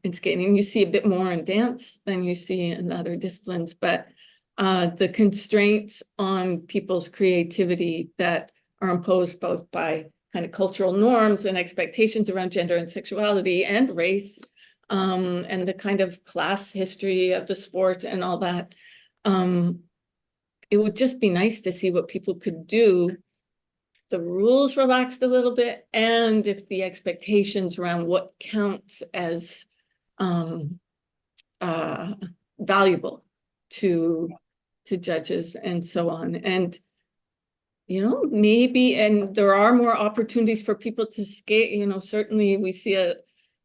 in skating. You see a bit more in dance than you see in other disciplines, but the constraints on people's creativity that are imposed both by kind of cultural norms and expectations around gender and sexuality and race, and the kind of class history of the sport and all that. It would just be nice to see what people could do if the rules relaxed a little bit, and if the expectations around what counts as valuable to judges and so on. And maybe, and there are more opportunities for people to skate. Certainly we see a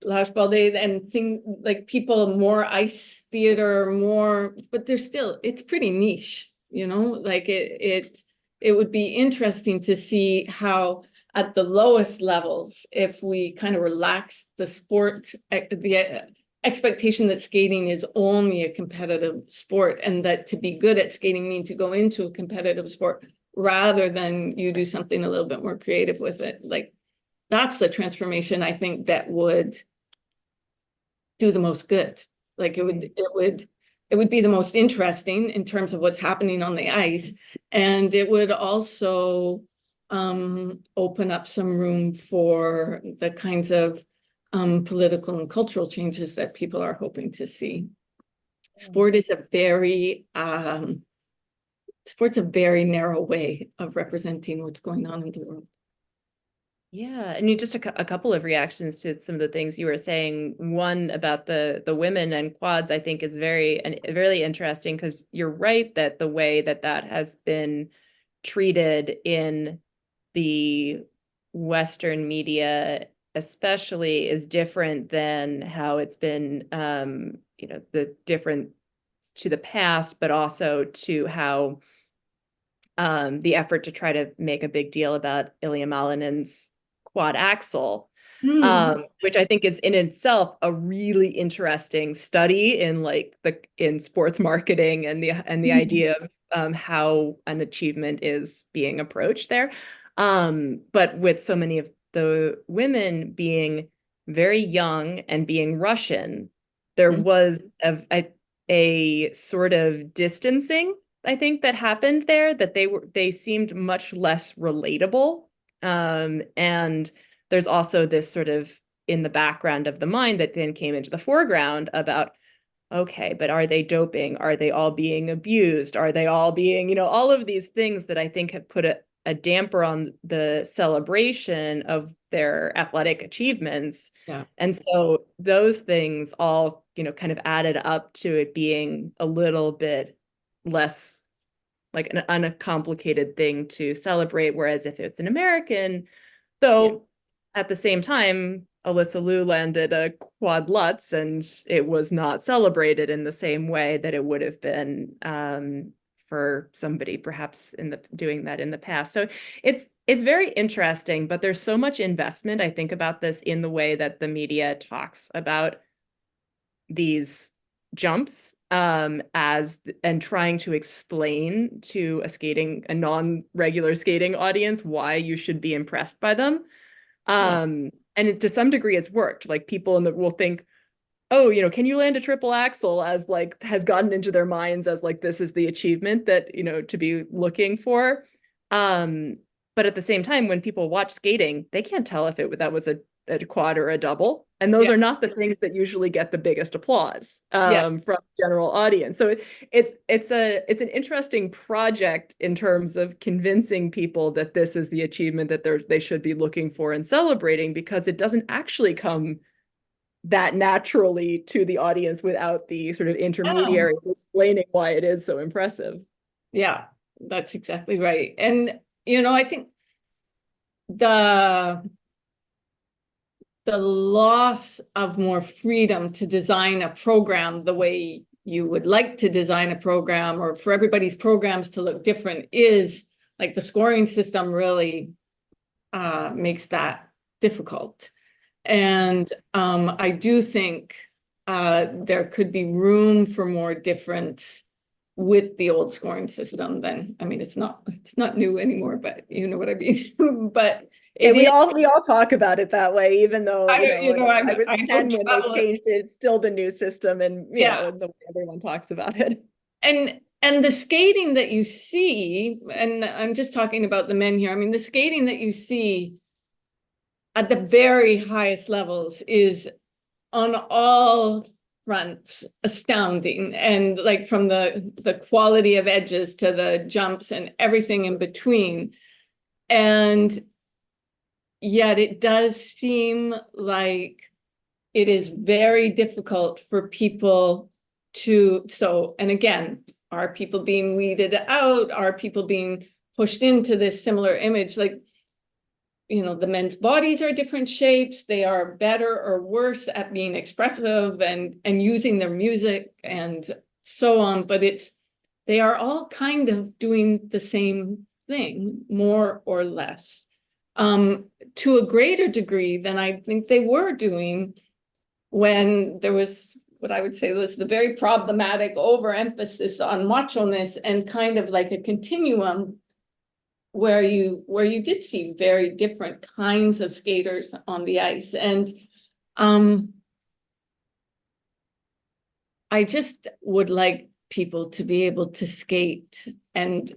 Lash Ballet and thing like people more ice theater, more, but there's still, it's pretty niche, like it would be interesting to see how at the lowest levels, if we kind of relax the sport, the expectation that skating is only a competitive sport, and that to be good at skating means to go into a competitive sport rather than you do something a little bit more creative with it. Like, that's the transformation I think that would do the most good. Like it would be the most interesting in terms of what's happening on the ice. And it would also open up some room for the kinds of political and cultural changes that people are hoping to see. Sport is sport's a very narrow way of representing what's going on in the world. Yeah, and you just a couple of reactions to some of the things you were saying. One about the women and quads, I think is really interesting because you're right that the way that that has been treated in the Western media, especially, is different than how it's been, the different to the past, but also to how the effort to try to make a big deal about Ilya Malanin's quad axle, Mm, which I think is in itself a really interesting study in in sports marketing and the mm, idea of how an achievement is being approached there. But with so many of the women being very young and being Russian, there mm. was a sort of distancing, I think, that happened there, that they seemed much less relatable. And there's also this sort of in the background of the mind that then came into the foreground about, okay, but are they doping? Are they all being abused? Are they all being, all of these things that I think have put a damper on the celebration of their athletic achievements. Yeah. And so those things all, kind of added up to it being a little bit less like an uncomplicated thing to celebrate. Whereas if it's an American, Yeah. though, at the same time, Alyssa Liu landed a quad Lutz, and it was not celebrated in the same way that it would have been for somebody perhaps in the doing that in the past. So it's very interesting, but there's so much investment, I think, about this in the way that the media talks about these jumps as and trying to explain to a non-regular skating audience why you should be impressed by them. Yeah. To some degree it's worked. Like people will think, oh, can you land a triple axel, as like has gotten into their minds as like this is the achievement that, to be looking for. Um, but at the same time, when people watch skating, they can't tell if that was a quad or a double. And those Yeah. are not the things that usually get the biggest applause Yeah. from the general audience. So it's an interesting project in terms of convincing people that this is the achievement that they should be looking for and celebrating, because it doesn't actually come that naturally to the audience without the sort of Oh, intermediaries explaining why it is so impressive. yeah, that's exactly right. And, I think the the loss of more freedom to design a program the way you would like to design a program, or for everybody's programs to look different, is like the scoring system really makes that difficult. And I do think there could be room for more difference with the old scoring system. Then, I mean, it's not new anymore, but you know what I mean. But Yeah, it is. we all talk about it that way, even though, I don't, I was I 10 don't when they travel. changed it. It's still the new system, and Yeah, the way everyone talks about it. and the skating that you see, and I'm just talking about the men here. I mean, the skating that you see at the very highest levels is on all fronts astounding, and like from the quality of edges to the jumps and everything in between. And yet it does seem like it is very difficult for people to, so, and again, are people being weeded out? Are people being pushed into this similar image? Like, the men's bodies are different shapes. They are better or worse at being expressive and using their music and so on. But they are all kind of doing the same thing, more or less, to a greater degree than I think they were doing when there was what I would say was the very problematic overemphasis on macho-ness, and kind of like a continuum where you did see very different kinds of skaters on the ice. And I just would like people to be able to skate and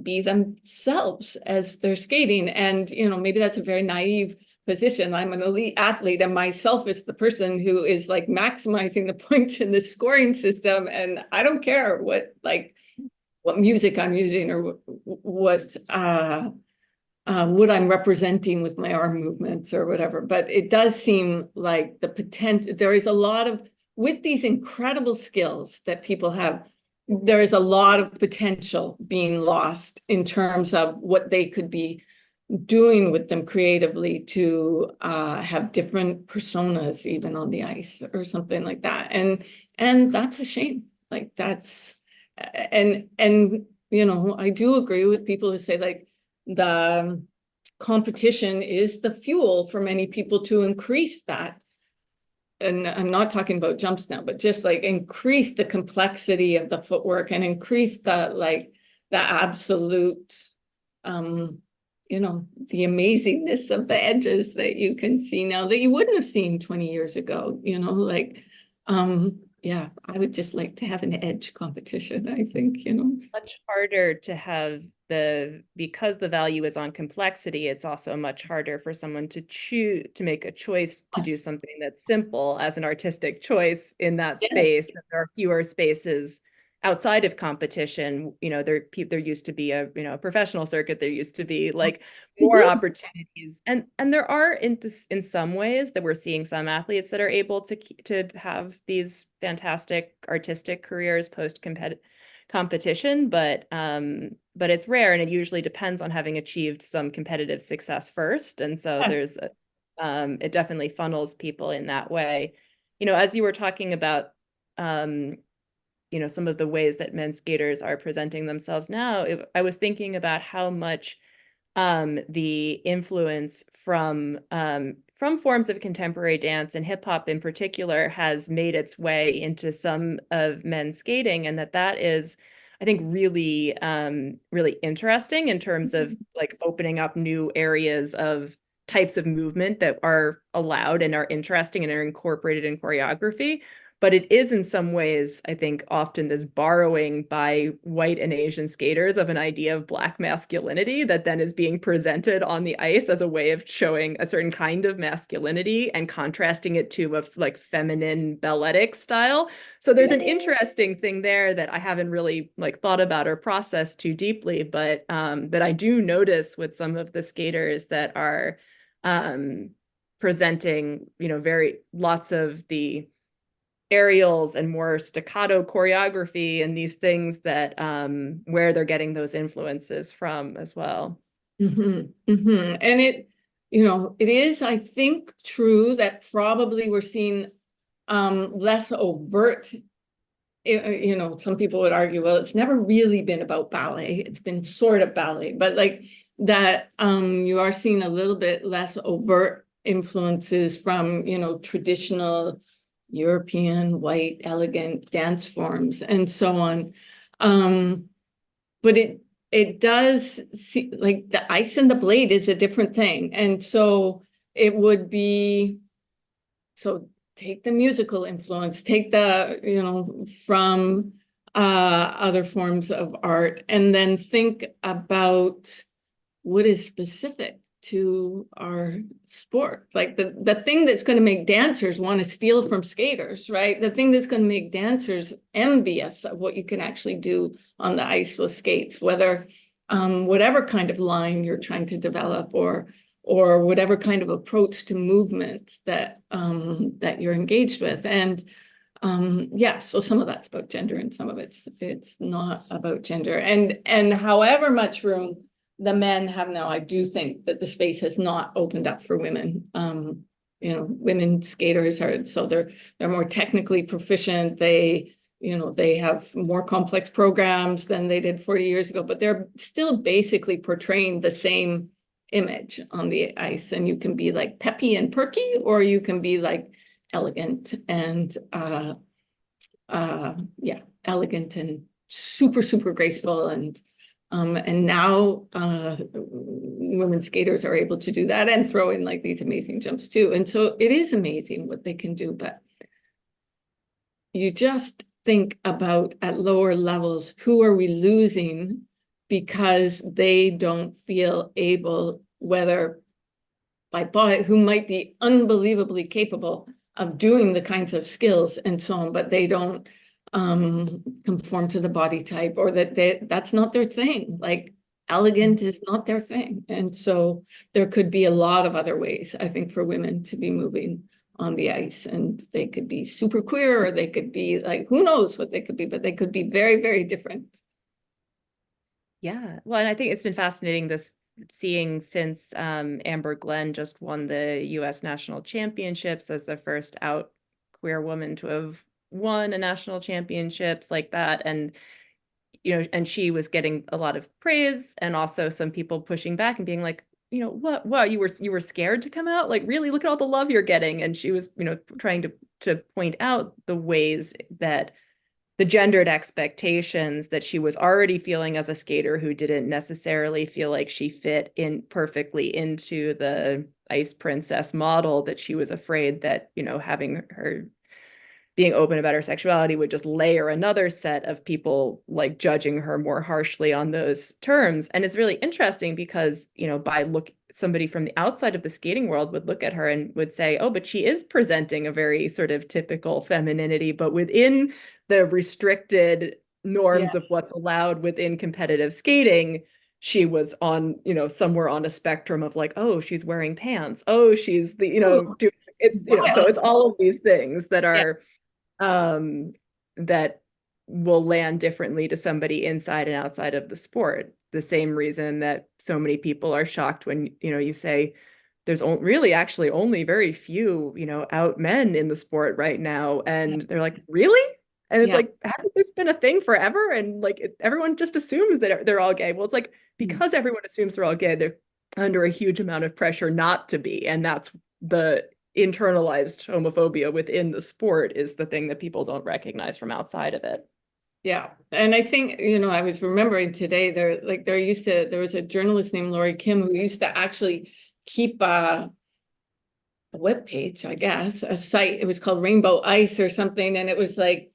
be themselves as they're skating. And maybe that's a very naive position. I'm an elite athlete, and myself is the person who is like maximizing the points in the scoring system, and I don't care what music I'm using, or what what I'm representing with my arm movements or whatever. But it does seem like the potential, there is a lot of, with these incredible skills that people have, there is a lot of potential being lost in terms of what they could be doing with them creatively to have different personas even on the ice or something like that. And that's a shame. Like that's, and you know, I do agree with people who say like the competition is the fuel for many people to increase that. And I'm not talking about jumps now, but just like increase the complexity of the footwork and increase the like the absolute you know, the amazingness of the edges that you can see now that you wouldn't have seen 20 years ago, you know, like yeah, I would just like to have an edge competition, I think, you know. Much harder to have because the value is on complexity, it's also much harder for someone to choose to make a choice to do something that's simple as an artistic choice in that Yeah. space. There are fewer spaces outside of competition. You know, there used to be a, you know, a professional circuit. There used to be like more opportunities, and there are in some ways that we're seeing some athletes that are able to have these fantastic artistic careers post competition, but it's rare, and it usually depends on having achieved some competitive success first. And so Yeah. there's it definitely funnels people in that way. You know, as you were talking about you know, some of the ways that men's skaters are presenting themselves now, I was thinking about how much the influence from forms of contemporary dance and hip hop in particular has made its way into some of men's skating, and that is, I think, really really interesting in terms of like opening up new areas of types of movement that are allowed and are interesting and are incorporated in choreography. But it is in some ways, I think, often this borrowing by white and Asian skaters of an idea of Black masculinity that then is being presented on the ice as a way of showing a certain kind of masculinity and contrasting it to a like feminine balletic style. So there's an interesting thing there that I haven't really like thought about or processed too deeply, but that I do notice with some of the skaters that are presenting, you know, very lots of the aerials and more staccato choreography and these things that where they're getting those influences from as well. And it, you know, it is, I think, true that probably we're seeing less overt, you know, some people would argue, well, it's never really been about ballet. It's been sort of ballet, but like that you are seeing a little bit less overt influences from, you know, traditional European, white, elegant dance forms and so on. But it does see like the ice and the blade is a different thing. And so it would be, so take the musical influence, take the, you know, from other forms of art, and then think about what is specific to our sport. Like the thing that's going to make dancers want to steal from skaters, right? The thing that's going to make dancers envious of what you can actually do on the ice with skates, whether whatever kind of line you're trying to develop or whatever kind of approach to movement that that you're engaged with. And yeah, so some of that's about gender and some of it's not about gender. And however much room the men have now, I do think that the space has not opened up for women. You know, women skaters are, so they're more technically proficient. They, you know, they have more complex programs than they did 40 years ago, but they're still basically portraying the same image on the ice. And you can be like peppy and perky, or you can be like elegant and yeah, elegant and super graceful. And now women skaters are able to do that and throw in like these amazing jumps too. And so it is amazing what they can do, but you just think about at lower levels, who are we losing because they don't feel able, whether by body, who might be unbelievably capable of doing the kinds of skills and so on, but they don't conform to the body type, or that that's not their thing. Like elegant is not their thing. And so there could be a lot of other ways, I think, for women to be moving on the ice. And they could be super queer, or they could be like, who knows what they could be, but they could be very, very different. Yeah. Well, and I think it's been fascinating seeing since Amber Glenn just won the US National Championships as the first out queer woman to have won a national championships like that. And and she was getting a lot of praise and also some people pushing back and being like, what you were scared to come out? Like, really, look at all the love you're getting. And she was, trying to point out the ways that the gendered expectations that she was already feeling as a skater who didn't necessarily feel like she fit in perfectly into the ice princess model, that she was afraid that, having her being open about her sexuality would just layer another set of people like judging her more harshly on those terms. And it's really interesting because, somebody from the outside of the skating world would look at her and would say, oh, but she is presenting a very sort of typical femininity, but within the restricted Yeah. norms of what's allowed within competitive skating, she was on, somewhere on a spectrum of like, oh, she's wearing pants. Oh, she's the, Ooh, doing it's, so wild. it's all of these things that Yeah. are that will land differently to somebody inside and outside of the sport. The same reason that so many people are shocked when, you say there's really actually only very few, out men in the sport right now. And they're like, really? And it's Yeah. like, hasn't this been a thing forever? And like everyone just assumes that they're all gay. Well, it's like, because everyone assumes they're all gay, they're under a huge amount of pressure not to be. And that's the internalized homophobia within the sport is the thing that people don't recognize from outside of it. Yeah. And I think, I was remembering today there was a journalist named Laurie Kim who used to actually keep a web page, I guess, a site. It was called Rainbow Ice or something. And it was like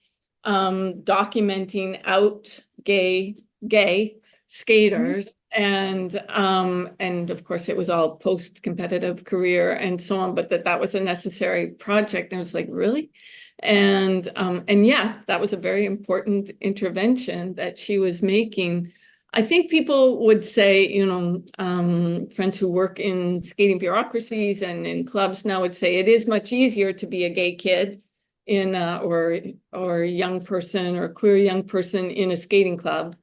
documenting out gay skaters. And of course it was all post-competitive career and so on, but that was a necessary project. And I was like, really? And yeah, that was a very important intervention that she was making. I think people would say, friends who work in skating bureaucracies and in clubs now would say it is much easier to be a gay kid in or a young person or a queer young person in a skating club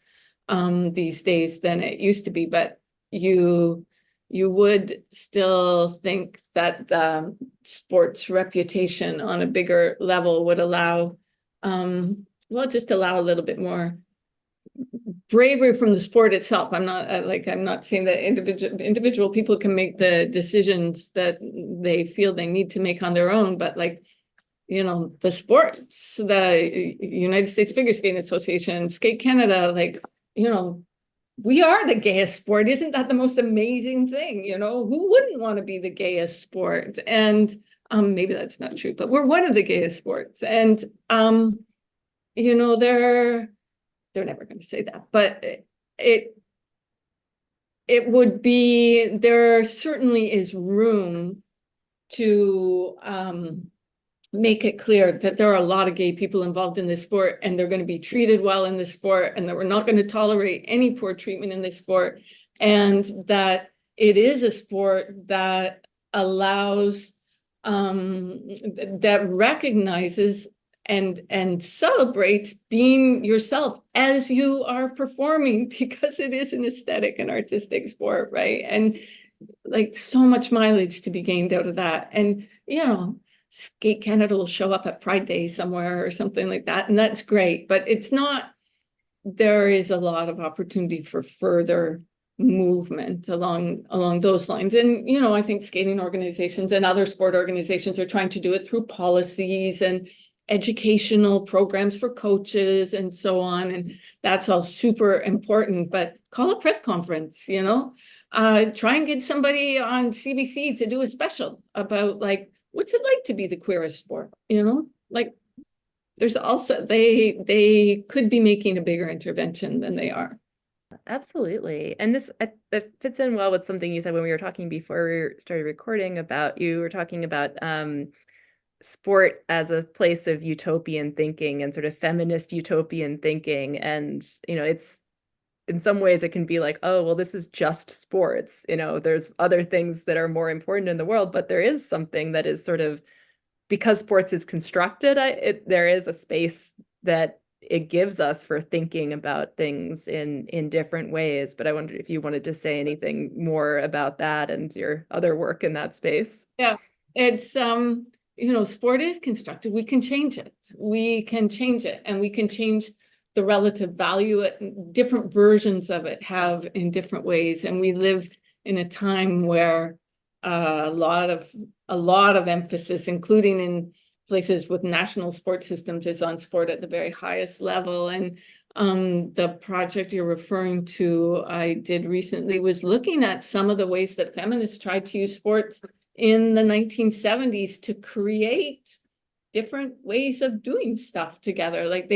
these days than it used to be. But you would still think that the sports reputation on a bigger level would allow, just allow a little bit more bravery from the sport itself. I'm not saying that individual people can make the decisions that they feel they need to make on their own, but the sports, the United States Figure Skating Association, Skate Canada, we are the gayest sport. Isn't that the most amazing thing? Who wouldn't want to be the gayest sport? And maybe that's not true, but we're one of the gayest sports. And they're never going to say that, but it would be, there certainly is room to make it clear that there are a lot of gay people involved in this sport, and they're going to be treated well in this sport, and that we're not going to tolerate any poor treatment in this sport, and that it is a sport that allows, that recognizes and celebrates being yourself as you are performing, because it is an aesthetic and artistic sport, right? And so much mileage to be gained out of that. And Skate Canada will show up at Pride Day somewhere or something like that, and that's great, but it's not, there is a lot of opportunity for further movement along those lines. And I think skating organizations and other sport organizations are trying to do it through policies and educational programs for coaches and so on, and that's all super important. But call a press conference, try and get somebody on CBC to do a special about what's it like to be the queerest sport, there's also, they could be making a bigger intervention than they are. Absolutely. And that fits in well with something you said when we were talking before we started recording about, you were talking about sport as a place of utopian thinking and sort of feminist utopian thinking. And, in some ways it can be like, oh, well, this is just sports. There's other things that are more important in the world, but there is something that is sort of, because sports is constructed, there is a space that it gives us for thinking about things in different ways. But I wondered if you wanted to say anything more about that and your other work in that space. Yeah, it's sport is constructed. We can change it. We can change it, and we can change the relative value different versions of it have in different ways. And we live in a time where a lot of emphasis, including in places with national sport systems, is on sport at the very highest level. And the project you're referring to, I did recently, was looking at some of the ways that feminists tried to use sports in the 1970s to create different ways of doing stuff together. Like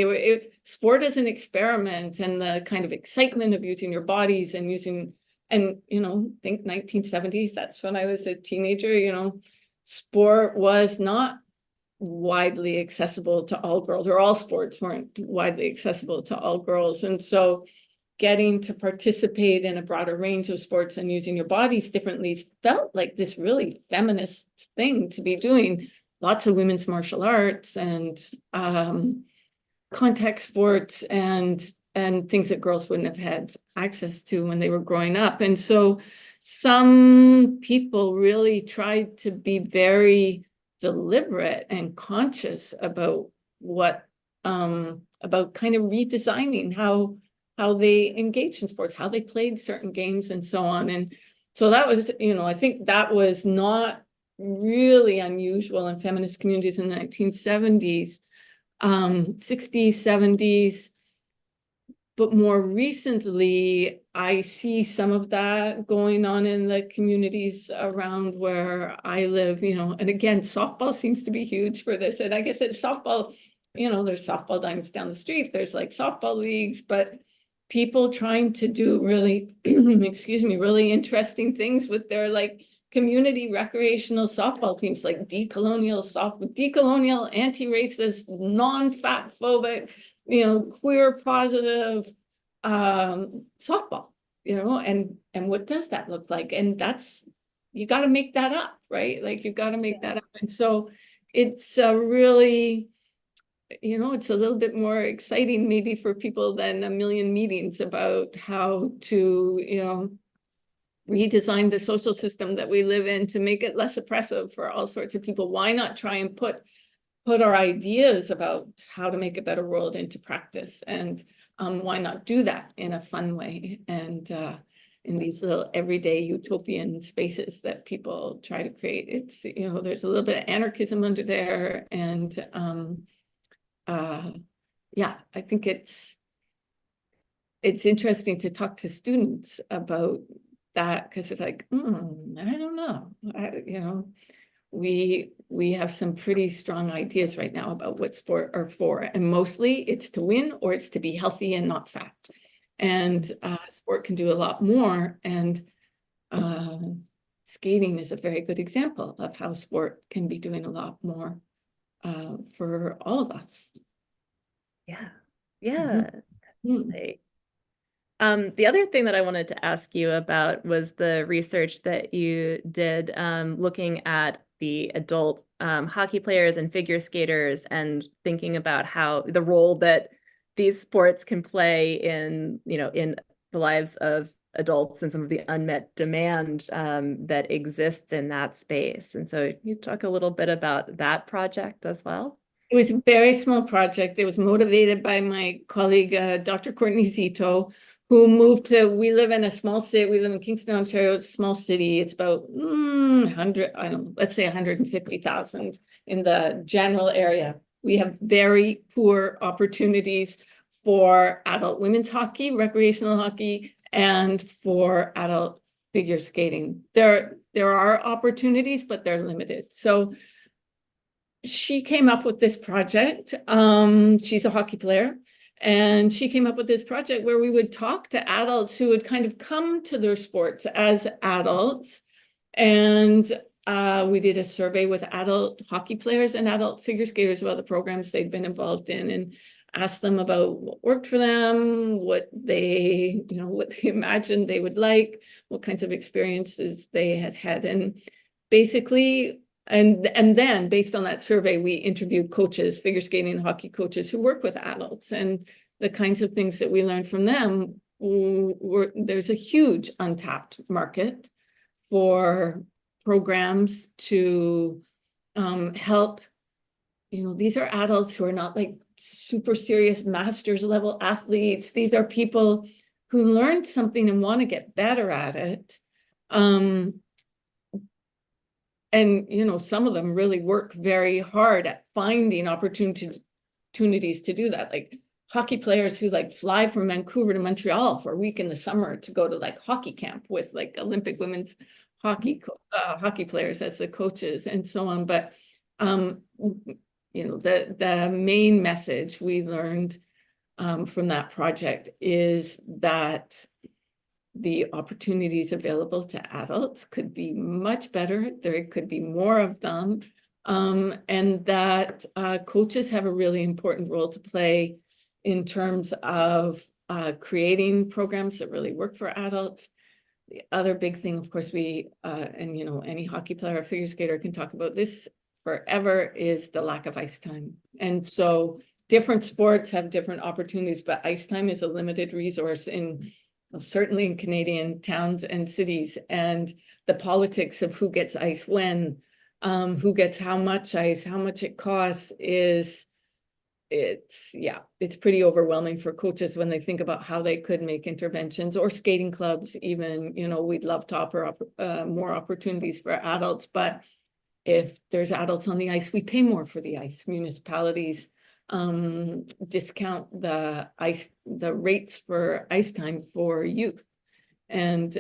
sport as an experiment, and the kind of excitement of using your bodies and using, and, think 1970s, that's when I was a teenager, sport was not widely accessible to all girls, or all sports weren't widely accessible to all girls. And so getting to participate in a broader range of sports and using your bodies differently felt like this really feminist thing to be doing. Lots of women's martial arts and contact sports and things that girls wouldn't have had access to when they were growing up. And so some people really tried to be very deliberate and conscious about about kind of redesigning how they engaged in sports, how they played certain games, and so on. And so that was, I think that was not really unusual in feminist communities in the 1970s, 60s, 70s. But more recently, I see some of that going on in the communities around where I live, and again, softball seems to be huge for this. And I guess it's softball, there's softball diamonds down the street, there's like softball leagues, but people trying to do really, really interesting things with their like community recreational softball teams, like decolonial, anti-racist, non-fat phobic, queer positive softball, and what does that look like? And that's, you got to make that up, right? Like you got to make that up. And so it's really, it's a little bit more exciting maybe for people than a million meetings about how to, redesign the social system that we live in to make it less oppressive for all sorts of people. Why not try and put our ideas about how to make a better world into practice? And why not do that in a fun way, and in these little everyday utopian spaces that people try to create? It's, there's a little bit of anarchism under there. And yeah, I think it's interesting to talk to students about that, because it's like, I don't know. We have some pretty strong ideas right now about what sport are for, and mostly it's to win or it's to be healthy and not fat. And sport can do a lot more, and skating is a very good example of how sport can be doing a lot more for all of us. Yeah. Mm-hmm. The other thing that I wanted to ask you about was the research that you did looking at the adult hockey players and figure skaters, and thinking about how the role that these sports can play in the lives of adults, and some of the unmet demand that exists in that space. And so you talk a little bit about that project as well. It was a very small project. It was motivated by my colleague, Dr. Courtney Zito, who moved to, we live in a small city. We live in Kingston, Ontario. It's a small city. It's about 100, I don't know, let's say 150,000 in the general area. We have very poor opportunities for adult women's hockey, recreational hockey, and for adult figure skating. There are opportunities, but they're limited. So she came up with this project. She's a hockey player. And she came up with this project where we would talk to adults who would kind of come to their sports as adults. And we did a survey with adult hockey players and adult figure skaters about the programs they'd been involved in. ask them about what worked for them, what they, what they imagined they would like, what kinds of experiences they had had. And basically, and then based on that survey, we interviewed coaches, figure skating and hockey coaches who work with adults, and the kinds of things that we learned from them there's a huge untapped market for programs to help. These are adults who are not like super serious master's level athletes. These are people who learned something and want to get better at it. And some of them really work very hard at finding opportunities to do that. Like hockey players who like fly from Vancouver to Montreal for a week in the summer to go to like hockey camp with like Olympic women's hockey players as the coaches and so on. But the main message we learned from that project is that the opportunities available to adults could be much better. There could be more of them, and that coaches have a really important role to play in terms of creating programs that really work for adults. The other big thing, of course, any hockey player or figure skater can talk about this forever, is the lack of ice time. And so different sports have different opportunities, but ice time is a limited resource certainly in Canadian towns and cities. And the politics of who gets ice when, who gets how much ice, how much it costs it's pretty overwhelming for coaches when they think about how they could make interventions, or skating clubs even. We'd love to offer more opportunities for adults, but if there's adults on the ice, we pay more for the ice. Municipalities discount the rates for ice time for youth. And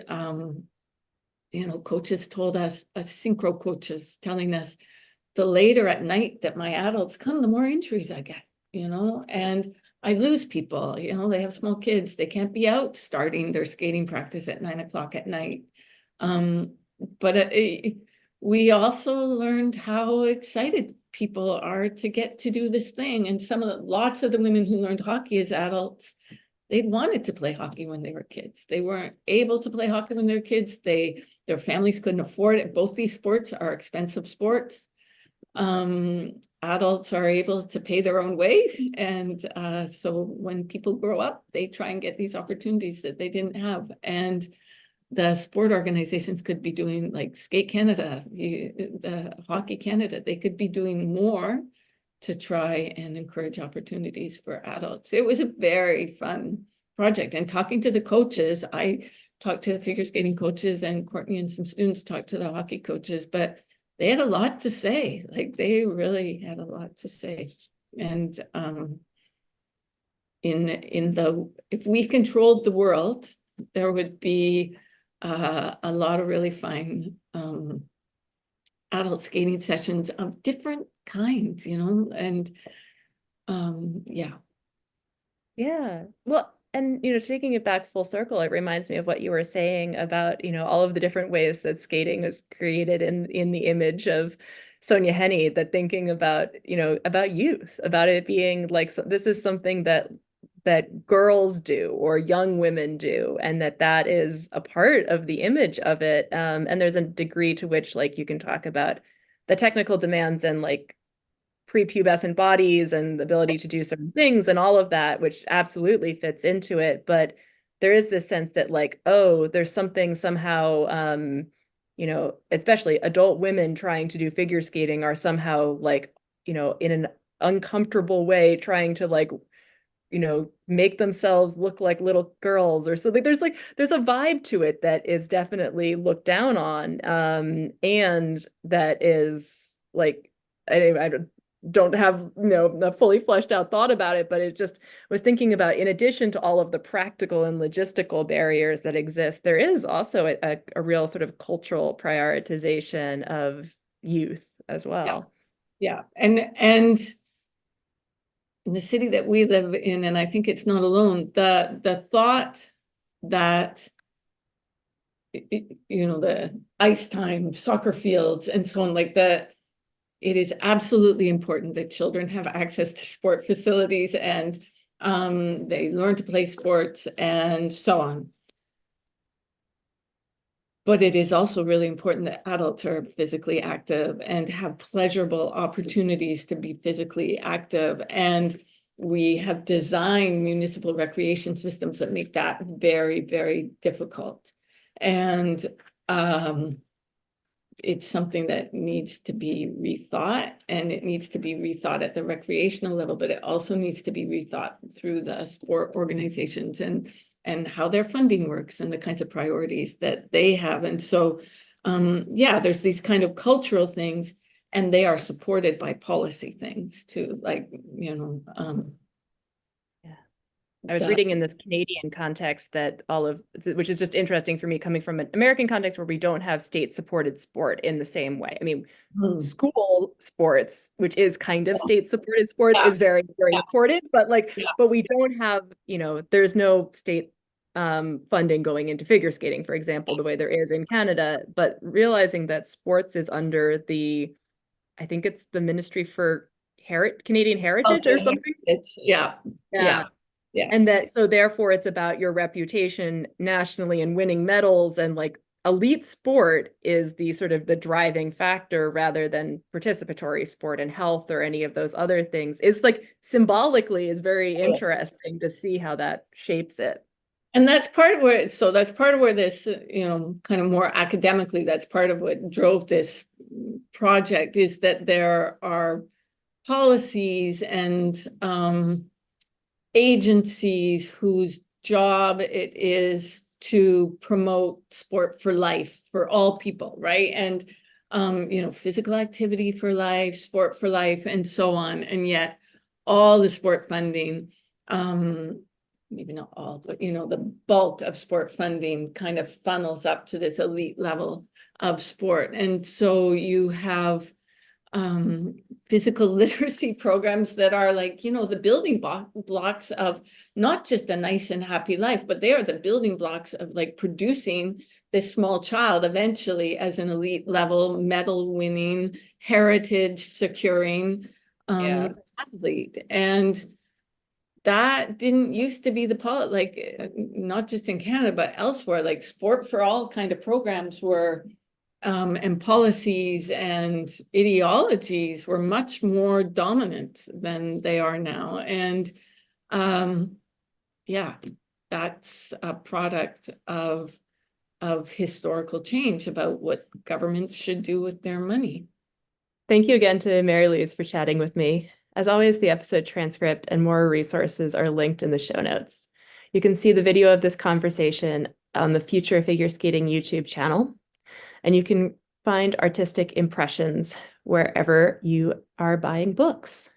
coaches told us, synchro coaches telling us, the later at night that my adults come, the more injuries I get, and I lose people. They have small kids, they can't be out starting their skating practice at 9 o'clock at night. But we also learned how excited people are to get to do this thing. And lots of the women who learned hockey as adults, they wanted to play hockey when they were kids. They weren't able to play hockey when they were kids. Their families couldn't afford it. Both these sports are expensive sports. Adults are able to pay their own way. And so when people grow up, they try and get these opportunities that they didn't have. And the sport organizations could be doing, like Skate Canada, the Hockey Canada, they could be doing more to try and encourage opportunities for adults. It was a very fun project. And talking to the coaches, I talked to the figure skating coaches, and Courtney and some students talked to the hockey coaches, but they had a lot to say. Like, they really had a lot to say. And if we controlled the world, there would be a lot of really fine adult skating sessions of different kinds, and yeah. Yeah. Well, and taking it back full circle, it reminds me of what you were saying about, all of the different ways that skating is created in the image of Sonia Henney, that thinking about, about youth, about it being like, this is something that girls do or young women do, and that is a part of the image of it. And there's a degree to which, like, you can talk about the technical demands and like prepubescent bodies and the ability to do certain things and all of that, which absolutely fits into it. But there is this sense that, like, oh, there's something somehow, especially adult women trying to do figure skating are somehow like, in an uncomfortable way trying to like, make themselves look like little girls or something. There's a vibe to it that is definitely looked down on, and that is like, I don't have a fully fleshed out thought about it, but it just was thinking about, in addition to all of the practical and logistical barriers that exist, there is also a real sort of cultural prioritization of youth as well. Yeah. And in the city that we live in, and I think it's not alone, the thought that the ice time, soccer fields, and so on, like it is absolutely important that children have access to sport facilities and they learn to play sports and so on. But it is also really important that adults are physically active and have pleasurable opportunities to be physically active. And we have designed municipal recreation systems that make that very, very difficult. And it's something that needs to be rethought, and it needs to be rethought at the recreational level, but it also needs to be rethought through the sport organizations and how their funding works and the kinds of priorities that they have. And so, yeah, there's these kind of cultural things, and they are supported by policy things too, like, I was reading in this Canadian context that which is just interesting for me coming from an American context where we don't have state-supported sport in the same way. I mean, school sports, which is kind of state-supported sports, is very, very important, but but we don't have, there's no state funding going into figure skating, for example, the way there is in Canada. But realizing that sports is under I think it's the Ministry for Canadian Heritage or something. It's yeah. Yeah. And so therefore it's about your reputation nationally and winning medals, and elite sport is the sort of the driving factor rather than participatory sport and health or any of those other things. It's symbolically is very interesting to see how that shapes it. And that's part of where, this, kind of more academically, that's part of what drove this project, is that there are policies and agencies whose job it is to promote sport for life for all people, right? And physical activity for life, sport for life, and so on. And yet all the sport funding, maybe not all, but the bulk of sport funding kind of funnels up to this elite level of sport. And so you have physical literacy programs that are the building blocks of not just a nice and happy life, but they are the building blocks of producing this small child eventually as an elite level, medal winning, heritage securing athlete. And that didn't used to be the not just in Canada, but elsewhere, sport for all kind of programs were and policies and ideologies were much more dominant than they are now. And yeah, that's a product of historical change about what governments should do with their money. Thank you again to Mary Louise for chatting with me. As always, the episode transcript and more resources are linked in the show notes. You can see the video of this conversation on the Future Figure Skating YouTube channel. And you can find Artistic Impressions wherever you are buying books.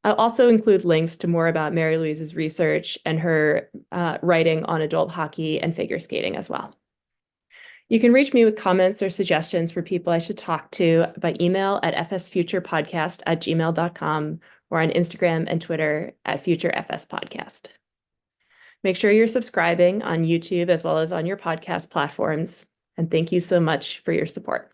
I'll also include links to more about Mary Louise's research and her writing on adult hockey and figure skating as well. You can reach me with comments or suggestions for people I should talk to by email at fsfuturepodcast@gmail.com or on Instagram and Twitter at FutureFSPodcast. Make sure you're subscribing on YouTube as well as on your podcast platforms. And thank you so much for your support.